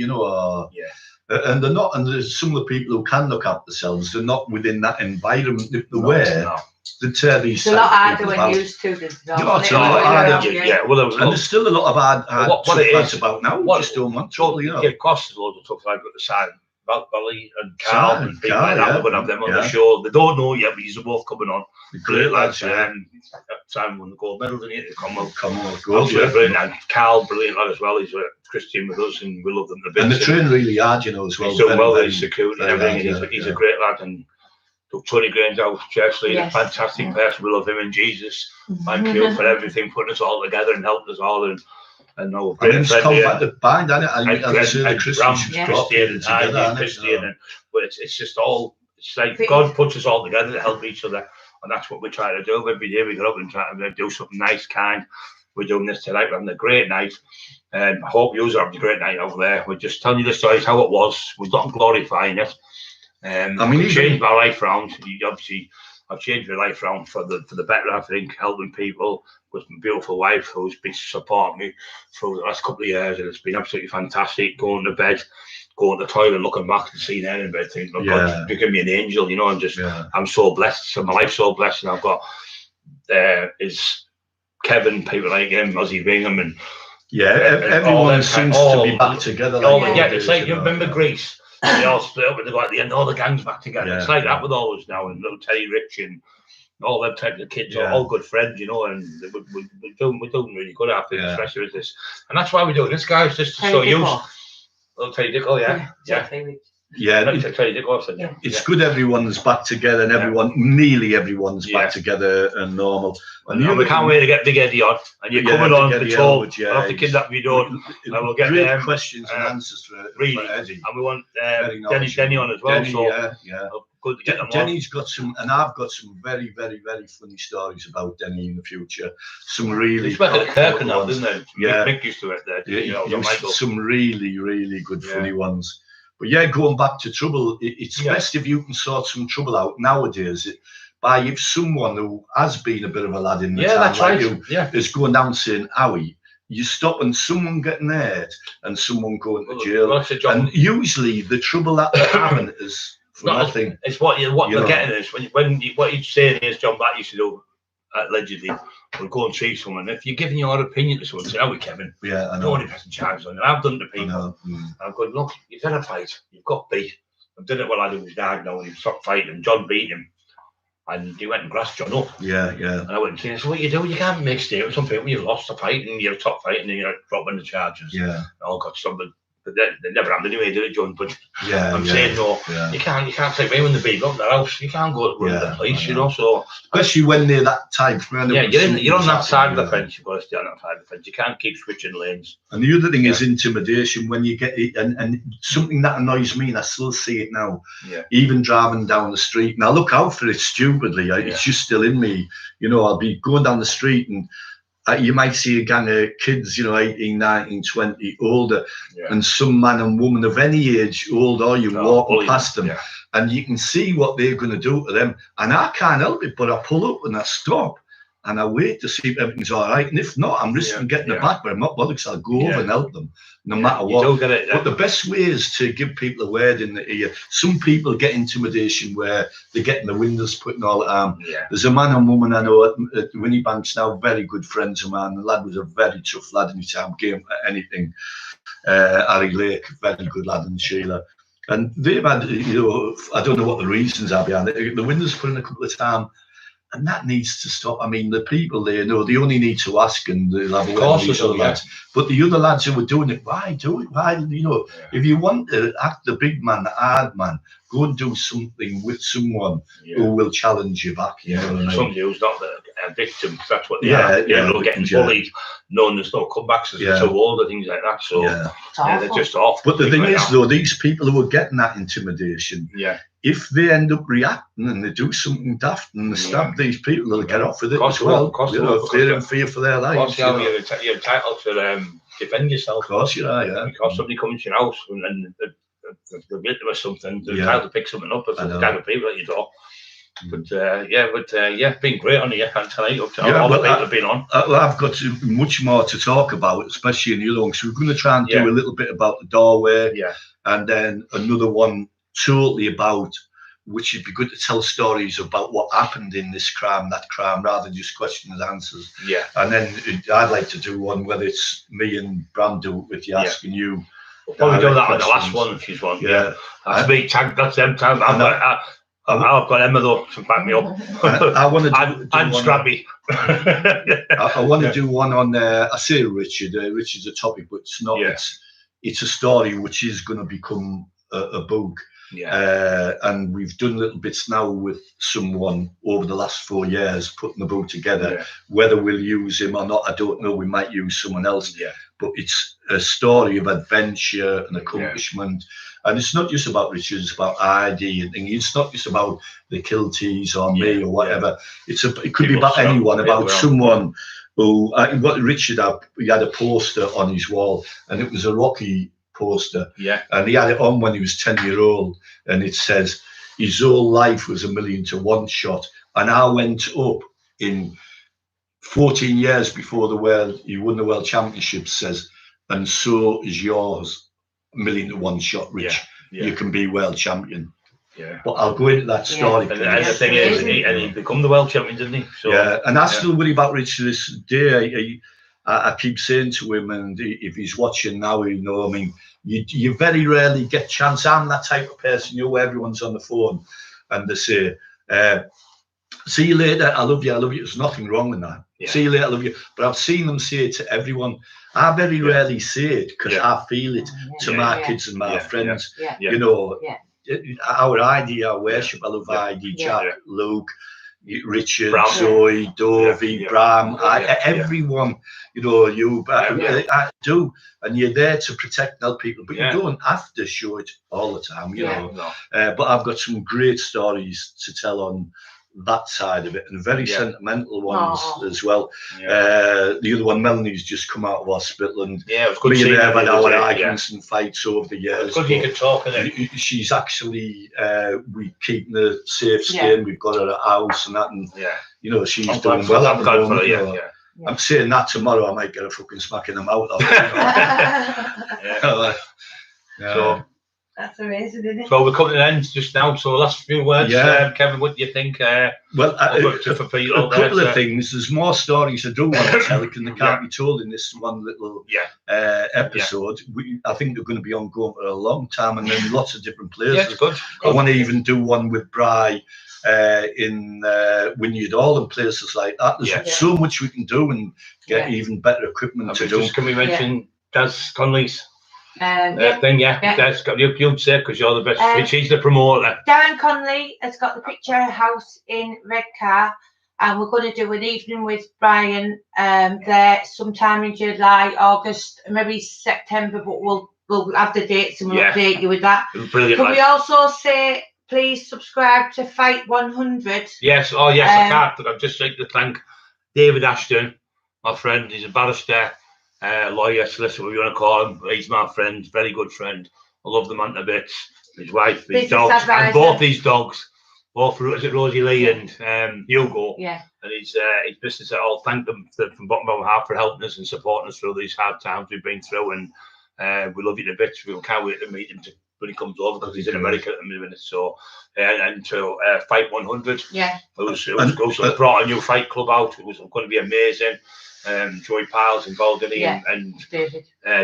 and they're not, and there's some of the people who can look after themselves, they're not within that environment. If they were, they tear these. It's a lot harder when used to. It's a lot harder. Well, and there's still a lot of hard what it is about now. Just don't want totally. It costs loads of stuff. I've got the side. Billy and Carl and people like that. We're going to have them on the show. They don't know yet, but these are both coming on. Great lads. Simon won the gold medal, didn't he? The Commonwealth Gold. And Carl, brilliant lad as well. He's a Christian with us, and we love them. And they train really hard, as well. He's done well with his security and everything. He's a great lad. And took Tony Grange out, church leader, fantastic person. We love him and Jesus. Thank you for everything, putting us all together and helping us all. And no, great it's compacted bind, isn't it? And Christian, but it's just all. It's like God puts us all together to help each other, and that's what we try to do every day. We get up and try to do something nice, kind. We're doing this tonight. We're having a great night, and I hope you are having a great night over there. We're just telling you the stories how it was. We're not glorifying it. We changed my life around. Obviously, I've changed my life around for the better. I think helping people with my beautiful wife, who's been supporting me through the last couple of years, and it's been absolutely fantastic. Going to bed, going to the toilet, looking back and seeing her in bed, thinking, "Oh God, you give me an angel," and just I'm so blessed. So my life's so blessed, and I've got is Kevin, people like him, Ozzy Bingham, and everyone seems to be back together. It's like you remember Greece. They all split up and they go at the end, all the gangs back together. It's like that with all us now, and little Terry Rich and all them types of kids are all good friends, and we're doing really good after this, especially with this. And that's why we're doing this, guys, just to show you. Little Terry Dick, It's good everyone's back together and nearly everyone's back together and normal. And we can't wait to get Big Eddie on. And you're coming on the tour. I'll have to kidnap you, don't. And we'll get great questions and answers for Eddie. And we want Denny on as well. Good to get them Denny's got some, and I've got some very, very, very funny stories about Denny in the future. Some really. He's back at the Kirk now, isn't it? Mick used to it there. Some really, really good funny ones. But going back to trouble, it's best if you can sort some trouble out nowadays by if someone who has been a bit of a lad in the town you is going down saying, "Owie," you stop and someone getting hurt and someone going to jail. And usually the trouble that they're having is nothing. It's what they're getting is when what you're saying is John Batt used to do allegedly. We'll go and see someone. If you're giving your opinion to someone, say, "How we, Kevin?" I know. Nobody pressing charges on it. I've done it to people. I'm going, "Look, you've had a fight. You've got beat." I've done it while I did his dad now, and he stopped fighting. And John beat him, and he went and grassed John up. And I went and said, "So what you do? You can't make statements on people. You've lost a fight and you're top fight, and then you're dropping the charges." All got something. But they never happened anyway, did it, John? But I'm saying no. You can't take me when they beat up their house. You can't go to the police, So especially when they're that type. You're on that side of the fence. You've got to stay on that side of the fence. You can't keep switching lanes. And the other thing is intimidation. When you get it, and something that annoys me, and I still see it now. Even driving down the street, and I look out for it stupidly. It's just still in me. I'll be going down the street and. You might see a gang of kids, 18, 19, 20, older, and some man and woman of any age, old or you, walking past them, and you can see what they're going to do to them. And I can't help it, but I pull up and I stop and I wait to see if everything's all right. And if not, I'm risking getting the back, but I'm not bothered, so I'll go over and help them, no matter what. But the best way is to give people a word in the ear. Some people get intimidation where they're getting the windows put and all that. There's a man and woman I know at Winniebanks now, very good friends of mine. The lad was a very tough lad in his time, game at anything. Harry Lake, very good lad, and Sheila. And they've had, I don't know what the reasons are behind it. The windows put in a couple of times. And that needs to stop. I mean, the people there know they only need to ask, and they'll have a word with these other lads. But the other lads who were doing it, why do it? Why, you know, if you want to act the big man, the hard man, go and do something with someone who will challenge you back. You know what I mean? Somebody who's not a victim. That's what they are. You know, getting bullied, knowing there's no comebacks as they're too old and things like that. So they're just off. But the thing is, though, these people who are getting that intimidation, if they end up reacting and they do something daft and they stab these people, they'll get off with it as well. You know, if they're in fear for their lives. You're entitled to defend yourself. Of course you are, yeah. Because somebody comes to your house and then they're victim of something, they're entitled to pick something up if there's a gang of people at your door. But been great on you tonight. All the people have been on. I've got much more to talk about, especially in your long. So we're going to try and do a little bit about the doorway, and then another one totally about, which would be good to tell stories about what happened in this crime, that crime, rather than just questions and answers. Yeah. And then I'd like to do one, whether it's me and Bram do it with you, asking you. We'll probably do that on the last one if she's one. Yeah. That's me tagged. That's them tagged. I've got Emma though to back me up. I want to do and Scrappy. I want to do one on. I say Richard. Richard's a topic, but it's not. It's a story which is going to become a book. And we've done little bits now with someone over the last 4 years, putting the book together. Whether we'll use him or not, I don't know. We might use someone else. But it's a story of adventure and accomplishment. And it's not just about Richard, it's about ID and things. It's not just about the Kilties or me or whatever. It could be about anyone, about someone who, what Richard had, he had a poster on his wall, and it was a Rocky poster. And he had it on when he was 10-year-old, and it says, his whole life was 1,000,000 to 1 shot. And I went up in 14 years before he won the World Championships, says, and so is yours. 1,000,000 to 1 shot, Rich. You can be world champion. But I'll go into that story. And the thing is, he become the world champion, didn't he? So, and I still worry about Rich to this day. I keep saying to him, and if he's watching now, you know, I mean, you very rarely get a chance. I'm that type of person, you know, where everyone's on the phone and they say, see you later, I love you, there's nothing wrong with that. See you later, I love you. But I've seen them say it to everyone. I very rarely say it because I feel it to my kids and my friends. You know, our ID, our worship, I love ID, Jack, Luke, Richard, Bram, Zoe, Dovey, Bram, everyone, you know, I do. And you're there to protect and help people, but you don't have to show it all the time, you know. But I've got some great stories to tell on that side of it, and very sentimental ones as well. The other one, Melanie's just come out of hospital, and it was good. We have had our arguments and fights over the years. Good, you can talk. She's actually, we keep her safe staying. We've got her at house and that, and you know, she's doing well. I'm saying that tomorrow, I might get a fucking smack in the mouth. So. That's amazing, isn't it? So we're coming to the end just now. So last few words, Kevin, what do you think? Well, a couple of things. There's more stories I do want to tell, and they can't be told in this one little episode. I think they're going to be ongoing for a long time, and then lots of different places. Good. I want to even do one with Bry in Wynyard Hall and places like that. There's so much we can do and get even better equipment to do. Can we mention Daz Conley's thing? You'd say, because you're the best. She's the promoter. Darren Conley has got the picture house in Redcar, and we're going to do an evening with Brian there sometime in July, August, maybe September, but we'll have the dates and we'll update you with that. Brilliant. Can we also say, please subscribe to Fight 100? Yes. Oh yes, I can't. I'd just like to thank David Ashton, my friend. He's a barrister, lawyer, solicitor, what you want to call him. He's my friend, very good friend. I love the man to bits. His wife, his dogs, and both these dogs, both Rosie Lee and Hugo. And his business. I'll thank them from bottom of my heart for helping us and supporting us through these hard times we've been through. And we love you to bits. We can't wait to meet him when he comes over, because he's in America at the minute. So and to Fight 100. It was good. So they brought a new fight club out. It was going to be amazing. Joey Piles involved in it, and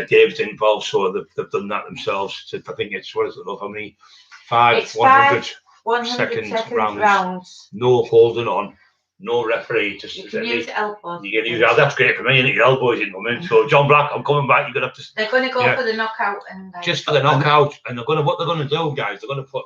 David's involved, so they've done that themselves. I think it's, what is it, how many? 100 second rounds. No holding on, no referee. Just you can use elbows. You can use that's great for me, isn't it? Your elbows in coming. So John Black, I'm coming back. You're gonna have to. They're going to go for the knockout and just for the knockout, and they're gonna what they're gonna do, guys. They're gonna put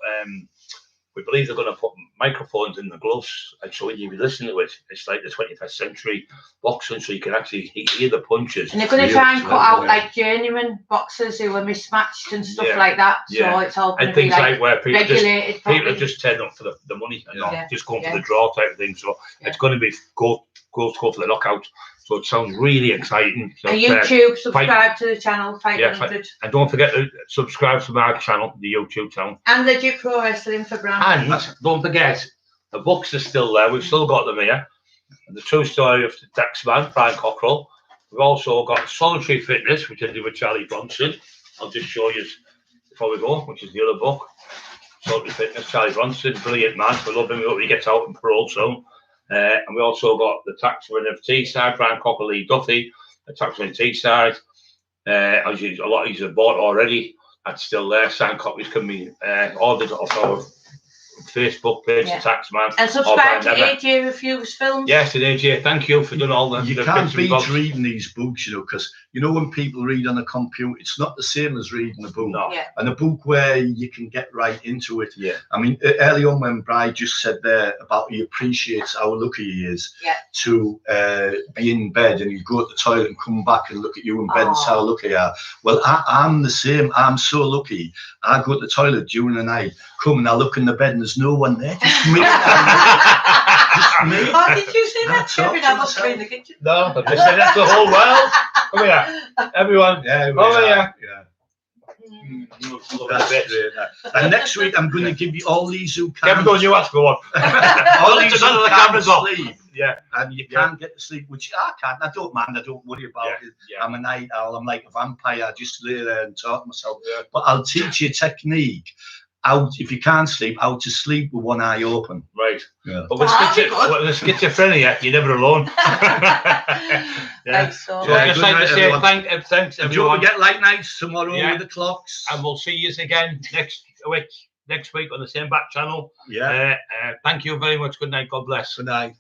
we believe they're going to put microphones in the gloves, and so when you listen to it, it's like the 21st century boxing, so you can actually hear the punches. And they're going to try and cut out like journeyman boxers who are mismatched and stuff like that. So it's all going to be like where people regulated. People are just turning up for the money and not just going for the draw type of thing. So it's going to be go for the knockout. So it sounds really exciting. So, and YouTube, subscribe to the channel, Fight 100. And don't forget to subscribe to my channel, the YouTube channel. And Legit Pro Wrestling for Brown. And don't forget, the books are still there. We've still got them here. And the true story of the taxman, Brian Cockerill. We've also got Solitary Fitness, which I did with Charlie Bronson. I'll just show you before we go, which is the other book. Solitary Fitness, Charlie Bronson, brilliant man. We love him. We hope he gets out in parole soon. And we also got the Taxman of Teesside, Brian Cocker, Lee Duffy, the Taxman of Teesside. As you, a lot of you have bought already. That's still there. Signed copies can be ordered off our Facebook page, the Taxman. And subscribe to AJ Reviews Films. Yes, and AJ, thank you for doing all that. You can't beat reading these books, you know, because you know when people read on a computer, it's not the same as reading a book. No. And a book where you can get right into it. Yeah. I mean, early on when Bri just said there about he appreciates how lucky he is to be in bed and you go to the toilet and come back and look at you in bed and say how lucky you are. Well, I'm the same. I'm so lucky. I go to the toilet during the night, come and I look in the bed and there's no one there. Just me. Oh, did you say that, Kevin? I must be in the kitchen. No, I just said that's the whole world. Come here, everyone. Yeah, That's great. And next week I'm going to give you all these who can't. Kevin, you ask for one. All these who the cameras off. Sleep. Yeah, and you can't get to sleep, which I can't. I don't mind. I don't worry about it. I'm a night owl. I'm like a vampire. I just lay there and talk to myself. But I'll teach you a technique. If you can't sleep, how to sleep with one eye open. Right. Yeah. But with schizophrenia, you're never alone. Thanks so much. Thanks everyone. Don't forget light nights tomorrow with the clocks. And we'll see you again next week on the same back channel. Yeah. Thank you very much. Good night. God bless. Good night.